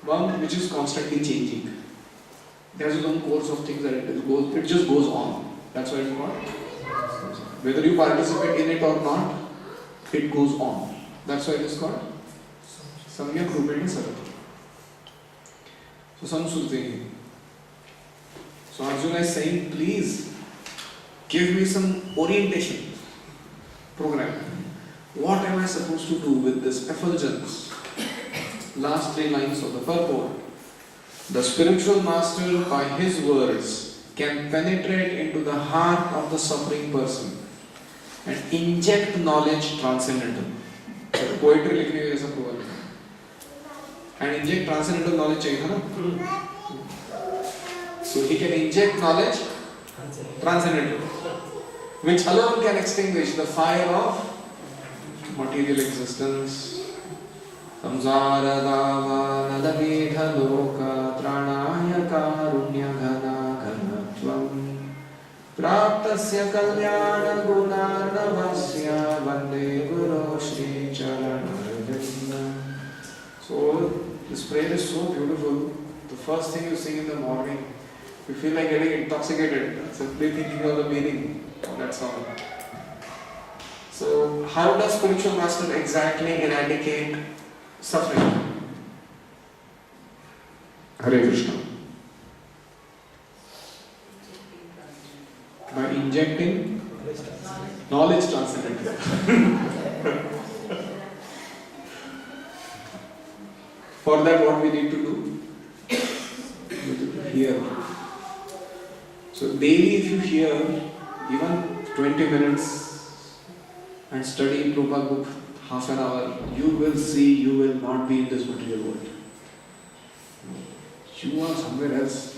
One which is constantly changing. There is its own course of things that it just goes on. That's why it's called. Whether you participate in it or not, it goes on. That's why it is called Samyak Rupena Sarati. So Samsute. So Arjuna is saying, please give me some orientation program. What am I supposed to do with this effulgence? Last 3 lines of the purport. The spiritual master by his words can penetrate into the heart of the suffering person and inject knowledge transcendental. Poetry लिखने के जैसा प्रभाव है. And inject transcendental knowledge चाहिए था ना? So he can inject knowledge transcendental, which alone can extinguish the fire of material existence. Samsara dava nadabedha loka tranaya karunya ghana ghanatvam praptasya kalyana gunarnavasya vande guru shri charanarvinda. So this prayer is so beautiful. The first thing you sing in the morning, you feel like getting intoxicated simply thinking of the meaning of that song. So how does spiritual master exactly eradicate suffering? Hare Krishna. By injecting knowledge transcendental. For that, what we need to do? We need to hear. So daily if you hear even 20 minutes and study Prabhupada book half an hour, you will see you will not be in this material world. You are somewhere else,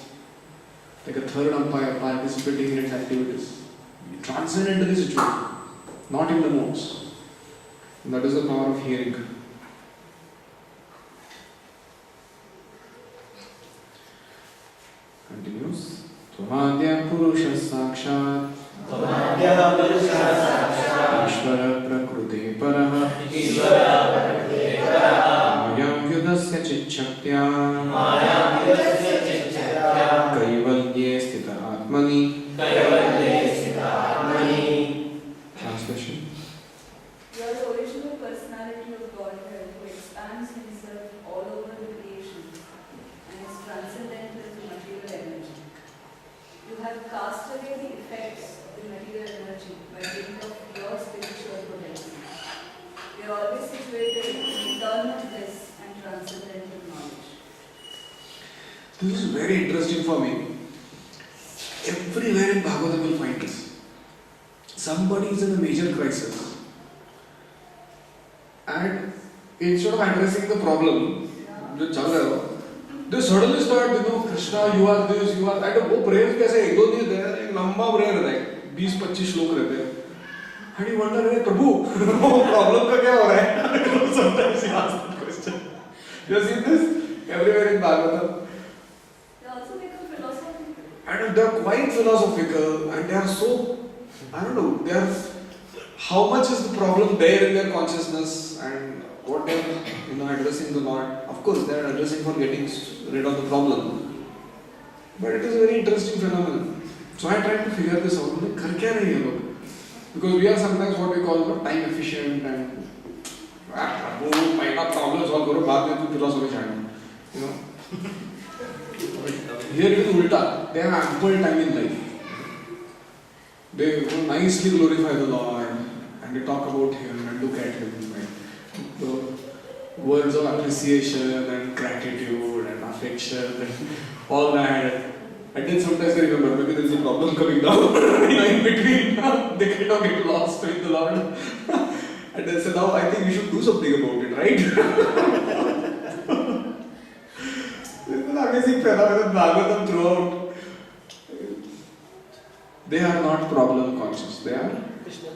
like a third umpire participating in its activities. Transcendentally situated, not in the modes. And that is the power of hearing. Continues. Tvamadya Purusha Sakshat Ishvara Prakriti Paraha Mayam Yudasya Chichaktya Kaivalye Sthita Atmani. Translation. You are the original personality of Godhead who expands himself all over the creation and is transcendental to material energy. You have cast away the effects of the material energy by dint of your spiritual potency. You are always situated in eternal bliss and transcendental knowledge. This is very interesting for me. Everywhere in Bhagavatam you will find this. Somebody is in a major crisis, and instead of addressing the problem, जो चल रहा हो, they suddenly start, Krishna, you are this, you are that. वो prayer कैसे एक दो नहीं रहता है, एक लंबा prayer रहता है, 20-25 श्लोक रहते हैं. And you wonder, hey, Prabhu, problem का क्या हो रहा है? Sometimes you ask that question. You have seen this everywhere in Bhagavatam. They also become philosophical. And they are quite philosophical, and they are so, I don't know, they are, how much is the problem there in their consciousness and what they are addressing the Lord. Of course, they are addressing for getting rid of the problem. But it is a very interesting phenomenon. So I tried to figure this out. Kar kya rahe hai log? Because we are sometimes what we call time efficient and problem solve करो बाद में तू philosophy छाड़ना, you know. Here it is ulta. They have ample time in life. They nicely glorify the Lord and they talk about Him and look at Him. Right? The words of appreciation and gratitude and affection and all that. And then sometimes they remember maybe there is a problem coming down in between. They cannot get lost with the Lord. And they say, now I think we should do something about it, right? This is an amazing phenomenon, Bhagavatam throughout. They are not problem conscious, they are Krishna.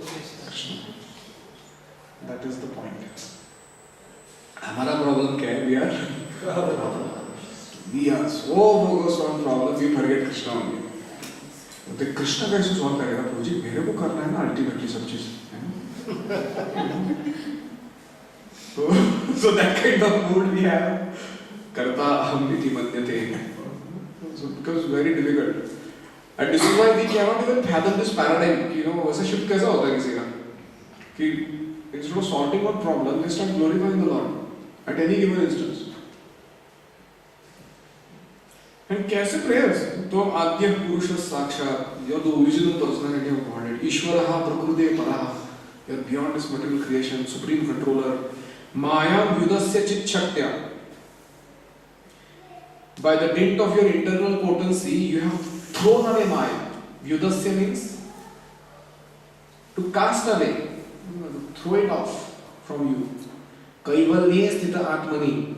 That is the point. हमारा problem क्या है? We are so focused on problem, we forget Krishna only. तो कृष्ण कैसे solve करेगा? प्रभु जी मेरे को करना है ना अल्टीमेटली सब चीज, है ना? So that kind of mood we have. Karta aham iti manyate. So it becomes very difficult. And this is why we cannot even fathom this paradigm. You know, वैसा shift कैसा होता है किसी का? कि instead of sorting out problem, they start glorifying the Lord at any given instance. And कैसे prayers? तो आद्य पुरुष साक्षात, you're the original personality of Godhead. ईश्वरः प्रकृते परः, you're beyond this material creation, supreme controller. माया व्युदस्य चित् शक्त्या. By the dint of your internal potency, you have thrown away Maya. Vyudasya means to cast away, to throw it off from you. Kaivalye sthita atmani.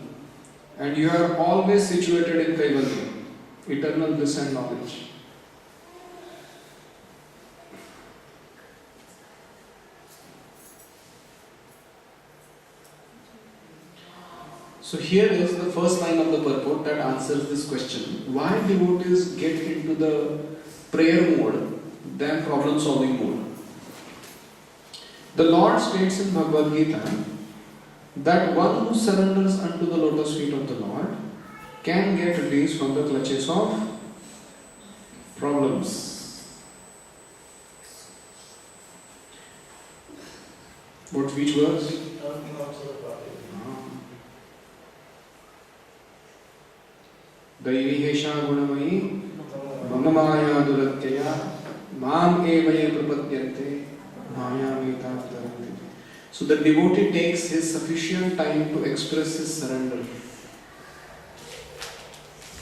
And you are always situated in Kaivalya, eternal bliss and knowledge. So here is the first line of the purport that answers this question. Why devotees get into the prayer mode than problem solving mode? The Lord states in Bhagavad Gita that one who surrenders unto the lotus feet of the Lord can get release from the clutches of problems. Which verse? दैवीहेषा गुणमयी मम माया दुरत्यया माम एव ये प्रपद्यन्ते मायामेतां तरन्ति. So the devotee takes his sufficient time to express his surrender.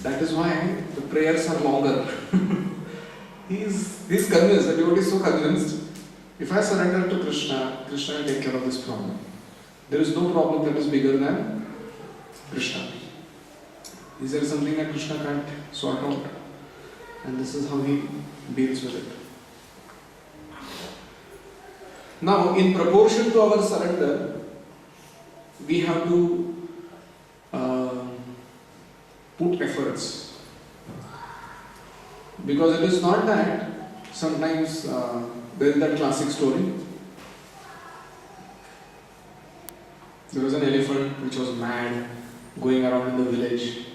That is why the prayers are longer. He's convinced, the devotee is so convinced, if I surrender to Krishna, Krishna will take care of this problem. There is no problem that is bigger than Krishna. Is there something that Krishna can't sort out? And this is how he deals with it. Now, in proportion to our surrender, we have to put efforts. Because it is not that sometimes there is that classic story. There was an elephant which was mad, going around in the village,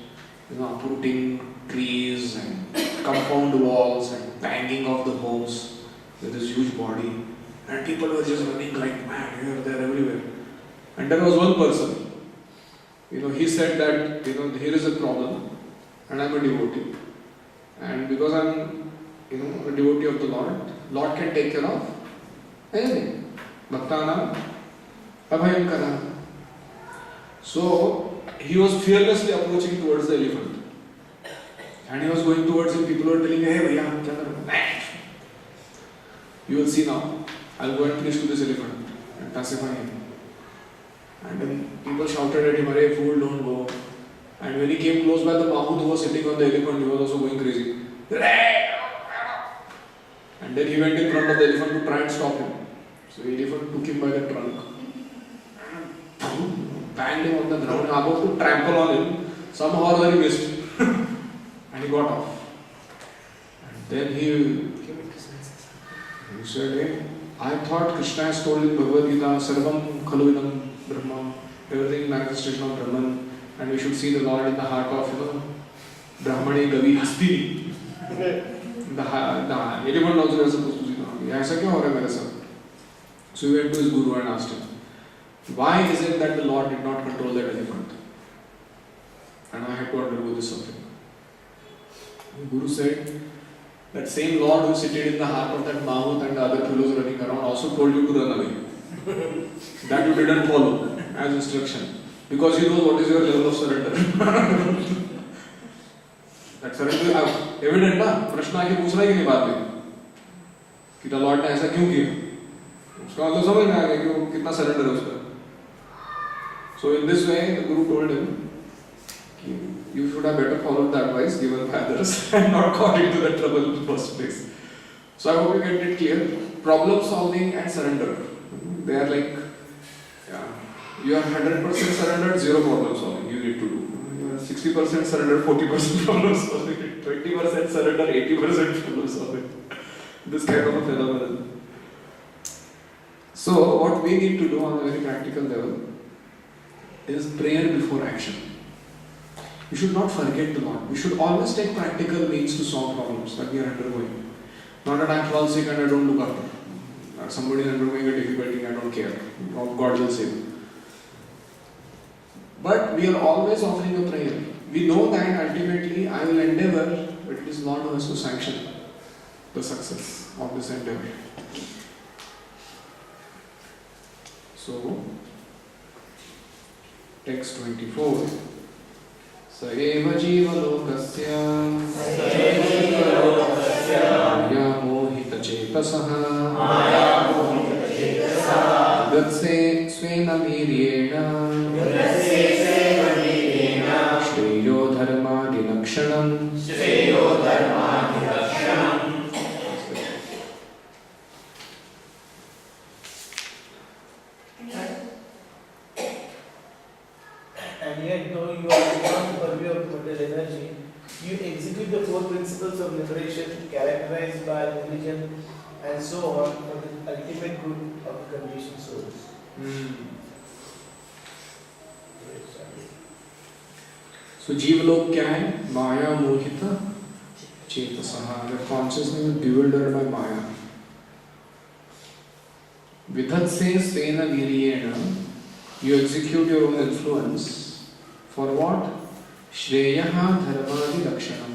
uprooting trees and compound walls and banging off the homes with this huge body. And people were just running like mad here, there, everywhere. And there was one person, he said that, here is a problem and I'm a devotee. And because I'm, a devotee of the Lord can take care of anything. Bhaktanam abhayam kara. So, he was fearlessly approaching towards the elephant. And he was going towards him. People were telling him, hey, bhaiya, kya kar rahe ho? You will see now. I'll go and preach to this elephant and pacify him. And then people shouted at him, hey, fool, don't go. And when he came close by the Mahut who was sitting on the elephant, he was also going crazy. And then he went in front of the elephant to try and stop him. So the elephant took him by the trunk, banged him on the ground, about to trample on him. Somehow or other he missed. And he got off. And then he said, hey, I thought Krishna has told in Bhagavad Gita, Sarvam Khaluvinam Brahma, everything is manifestation of Brahman, and we should see the Lord in the heart of, Brahmani Gavi Hasti. The elephant also is supposed to see the Lord. ऐसा क्यों हो रहा है मेरे साथ? So he went to his guru and asked him, why is it that the Lord did not control that elephant? And I had to undergo this suffering. The guru said, that same Lord who seated in the heart of that mammoth and the other fellows running around also told you to run away. That you didn't follow as instruction. Because he knows what is your level of surrender. That surrender is evident ना? प्रश्न आके पूछ रहा है कि नहीं बाद में? कि the Lord ने ऐसा क्यों किया? उसका मतलब समझ में आ गया कि वो कितना surrender है उसका. So in this way, the Guru told him, you should have better followed the advice given by others and not got into the trouble in the first place. So I hope you get it clear. Problem solving and surrender. They are like, you are 100% surrendered, 0 problem solving you need to do. You are 60% surrendered, 40% problem solving, 20% surrender, 80% problem solving. This kind of a phenomenon. So what we need to do on a very practical level is prayer before action. We should not forget the Lord. We should always take practical means to solve problems that we are undergoing. Not that I am fall sick and I don't look after. Or somebody is undergoing a difficulty and I don't care. God will save. But we are always offering a prayer. We know that ultimately I will endeavor, but it is Lord who has to sanction the success of this endeavor. So, text 24. Saeva jiva lokasya maya mohita chetasaha datse svena viryena shreyo dharma dinakshanam. And yet, though you are beyond the purview of material energy, you execute the 4 principles of liberation characterized by religion and so on for the ultimate good of the conditioned souls. So जीवलोक क्या है? माया मोहित चेतसः. The consciousness is bewildered by Maya. Vidhatse svena viryena. You execute your own influence. For what? Shreyaha dharmadi lakshanam.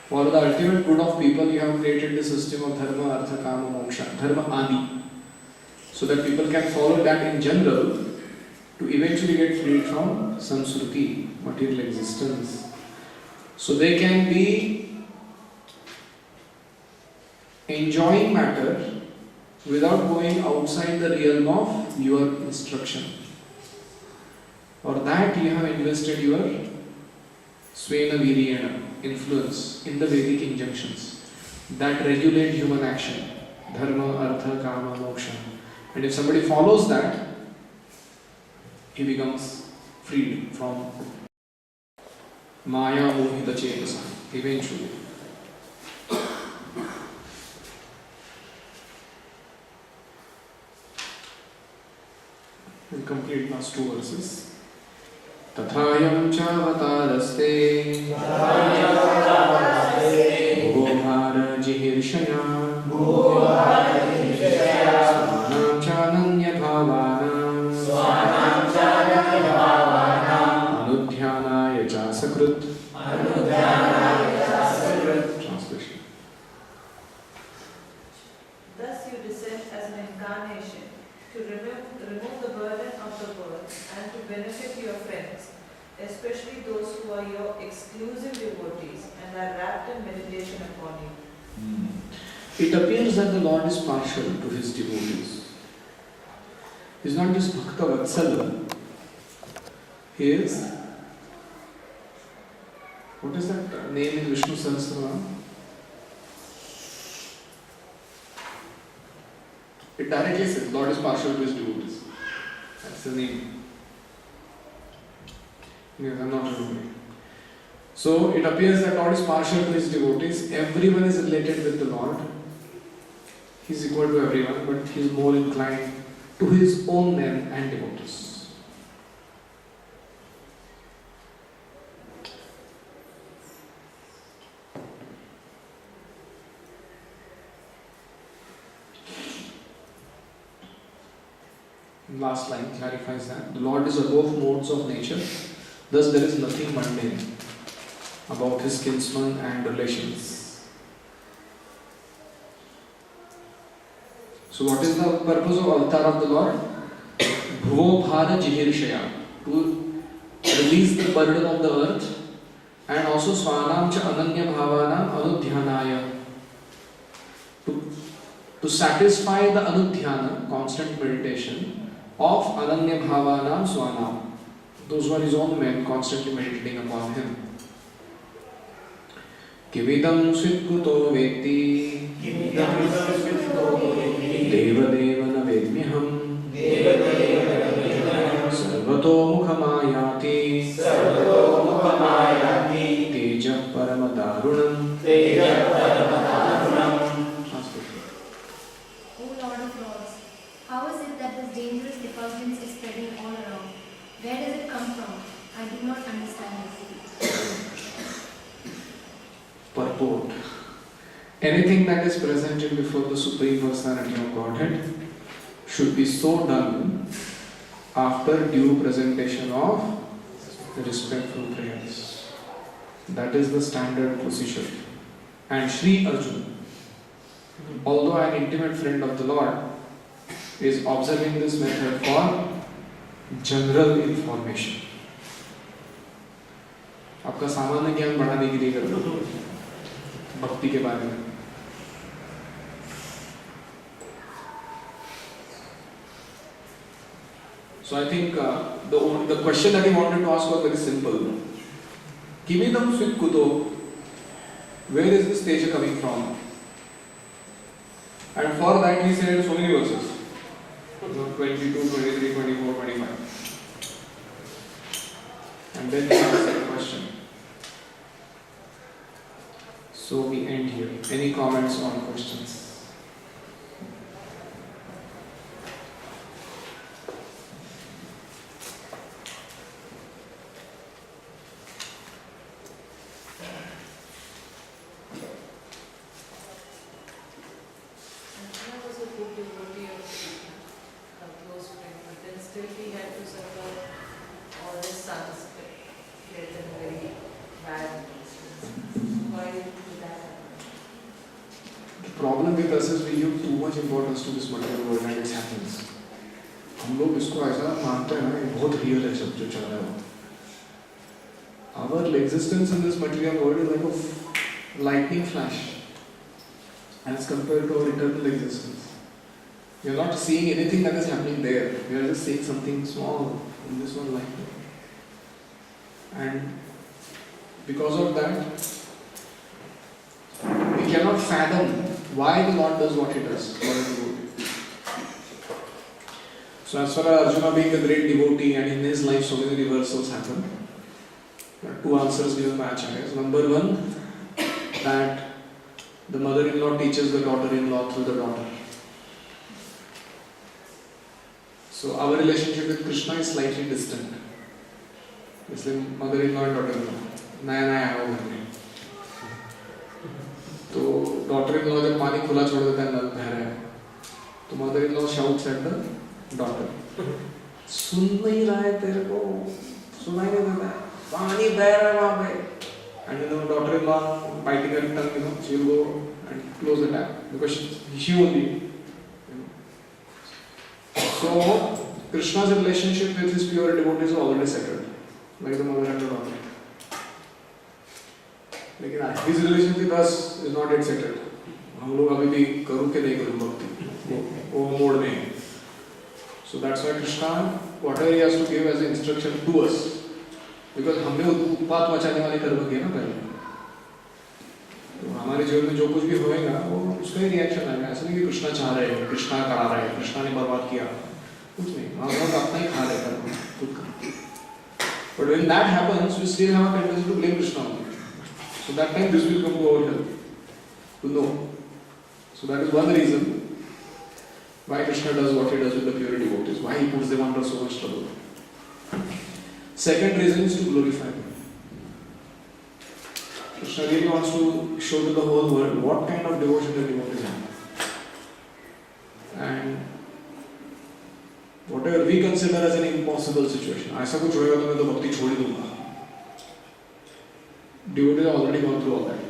For the ultimate good of people, you have created the system of dharma, artha, kama, moksha, dharma adi. So that people can follow that in general to eventually get freed from samsruti, material existence. So they can be enjoying matter without going outside the realm of your instruction. For that you have invested your svena viryena, influence in the Vedic injunctions that regulate human action, dharma, artha, kama, moksha. And if somebody follows that, he becomes freed from maya mohita chetasa, eventually. We'll complete last 2 verses. तथायं चावतारस्ते भोभारजिहीर्षया स्वानां चानन्यभावानां अनुध्यानाय च सकृत्. Translation. Thus you descend as an incarnation to remove the burden of the world and to benefit your friends, especially those who are your exclusive devotees and are wrapped in meditation upon you. It appears that the Lord is partial to his devotees. He is not just Bhakta Vatsala. He is, what is that name in Vishnu Sahasranam? It directly says Lord is partial to his devotees. That's the name. Yes, I'm not remembering. So it appears that Lord is partial to his devotees. Everyone is related with the Lord. He is equal to everyone, but he is more inclined to his own men and devotees. last line clarifies that. The Lord is above modes of nature, thus there is nothing mundane about his kinsmen and relations. So what is the purpose of avatar of the Lord? Bhuvo bhara jihirshaya, to release the burden of the earth, and also swanam cha ananya bhavanam anudhyanaya, to satisfy the anudhyana, constant meditation, of ananya bhavanam swanam, those who are his own men, constantly meditating upon him. Kividam svidguto veti deva deva na vedmiham sarvato mukhamayati teja paramadarunam. O Lord of Lords, how is it that this dangerous effulgence is spreading all around? Where does it come from? I do not understand this. Purport. Anything that is presented before the Supreme Personality of Godhead should be so done after due presentation of respectful prayers. That is the standard procedure. And Sri Arjuna, although an intimate friend of the Lord, is observing this method for general information. आपका सामान्य ज्ञान बढ़ाने के लिए कर लो भक्ति के बारे में. So I think the question that he wanted to ask was very simple. Kimidam Svidkuto, where is this teja coming from? And for that he said so many verses. 22, 23, 24, 25. And then he answered the question. So we end here. Any comments or questions? Arjuna was a good devotee of Krishna, a close friend, but then still he had to suffer all his sons get in very bad places. Why did that happen? The problem with us is we give too much importance to this material world and its happens. हम लोग इसको ऐसा मानते हैं ना ये बहुत real है सब जो चल रहा है. Our existence in this material world is like a lightning flash as compared to our eternal existence. We are not seeing anything that is happening there. We are just seeing something small in this one life. And because of that, we cannot fathom why the Lord does what he does. So as far as Arjuna being a great devotee and in his life so many reversals happen, there are two answers given by Acharyas. Number one, that the mother-in-law teaches the daughter-in-law through the daughter. So our relationship with Krishna is slightly distant. इसलिए mother-in-law and daughter-in-law नया नया आया वो घर में. तो daughter-in-law जब पानी खुला छोड़ देता है नल बह रहा है, तो mother-in-law shouts at the daughter. सुन नहीं रहा है तेरे को, सुनाई नहीं देता है, पानी बह रहा है वहाँ पे. And daughter-in-law biting her tongue, she will go and close the tap because she won't be. So Krishna's relationship with his pure devotees is already settled, like the mother and the daughter. लेकिन his relationship with us is not yet settled. हम लोग अभी भी करूँ के नहीं करूँ भक्ति, वो मोड में है. So that's why Krishna, whatever he has to give as an instruction to us. Because हमने उत्पात मचाने वाले कर्म किए ना पहले, तो हमारे जीवन में जो कुछ भी होएगा वो उसका ही रिएक्शन आएगा. ऐसा नहीं कि कृष्णा चाह रहे हैं, कृष्णा करा रहे हैं, कृष्णा ने बर्बाद किया, कुछ नहीं. हम लोग अपना ही खा रहे कर्म खुद का. But when that happens we still have a tendency to blame Krishna. So that time this will come to our help to know. So that is one reason why Krishna does what he does with the pure devotees, why he puts them under so much trouble. Second reason is to glorify them. Krishna really wants to show to the whole world what kind of devotion the devotees have. And whatever we consider as an impossible situation. ऐसा कुछ होएगा तो मैं तो भक्ति छोड़ ही दूंगा. Devotees have already gone through all that.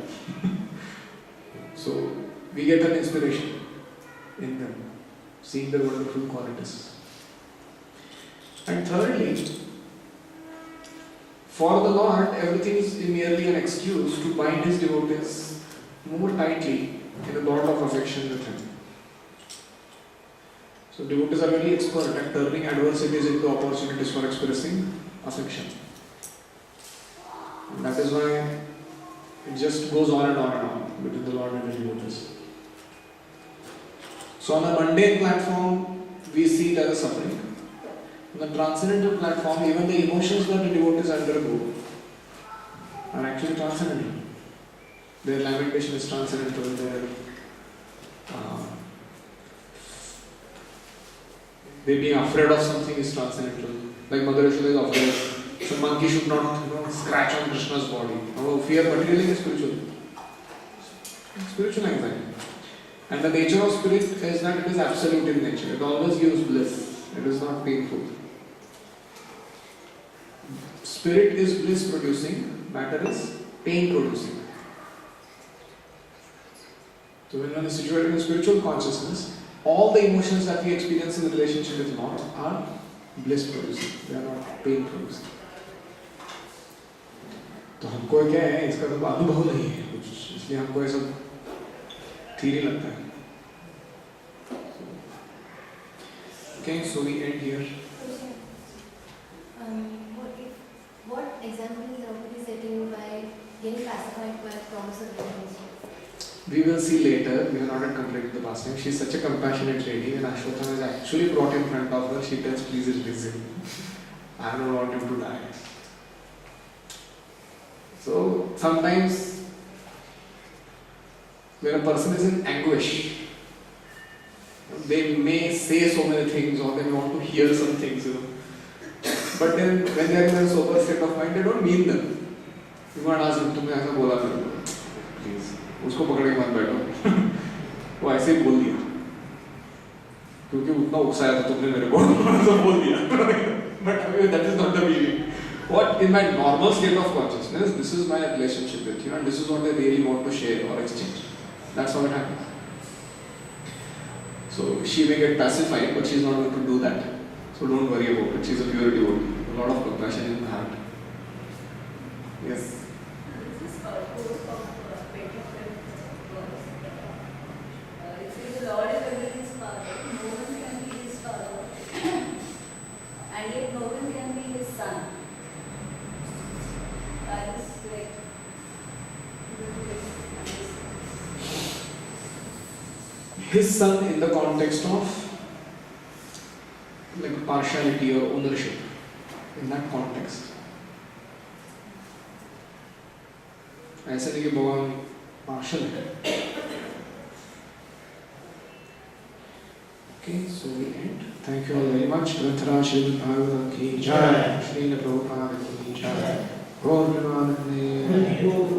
So we get an inspiration in them, seeing their wonderful qualities. And thirdly, for the Lord, everything is merely an excuse to bind His devotees more tightly in a bond of affection with Him. So devotees are very expert at turning adversities into opportunities for expressing affection. And that is why it just goes on and on and on between the Lord and the devotees. So on a mundane platform, we see it as a suffering. On the transcendental platform, even the emotions that the devotees undergo are actually transcendental. Their lamentation is transcendental, they being afraid of something is transcendental. Like Mother Yashoda is afraid some monkey should not scratch on Krishna's body. Our fear materially is spiritual. Spiritual anxiety. And the nature of spirit is that it is absolute in nature. It always gives bliss. It is not painful. Spirit is bliss producing, matter is pain producing. So when one is situated in spiritual consciousness, all the emotions that we experience in the relationship with Lord are bliss producing. They are not pain producing. तो हमको क्या है इसका तो अनुभव नहीं है कुछ, इसलिए हमको ये सब थ्योरी लगता है. Okay, so we end here. What example is Draupadi setting by getting pacified by promise of vengeance? We will see later. We have not yet completed the pastime. She is such a compassionate lady. When Ashwatthama is actually brought in front of her, she tells, please release him. I don't want him to die. So sometimes when a person is in anguish, they may say so many things or they may want to hear some things, But then when they are in a sober state of mind, they don't mean them. You might ask them, तुमने ऐसा बोला मेरे को, please, उसको पकड़ के मत बैठो. वो ऐसे ही बोल दिया, क्योंकि उतना उकसाया था तुमने मेरे को, ऐसा बोल दिया. But that is not the meaning. What in my normal state of consciousness, this is my relationship with you, and this is what I really want to share or exchange. That's how it happens. So she may get pacified, but she is not going to do that. So don't worry about it. She is a pure devotee. A lot of compassion in her heart. Yes. This is purpose of 25th verse. It says the Lord is only His Father, no one can be His Father, and yet no one can be His Son. That is like, His son in the context of like partiality or ownership. In that context. ऐसा नहीं कि भगवान partial है. Okay, so we end. Thank you all very much. Granthara Srimad Bhagavatam ki Jai. Srila Prabhupada ki Jai. Gaur Premanande.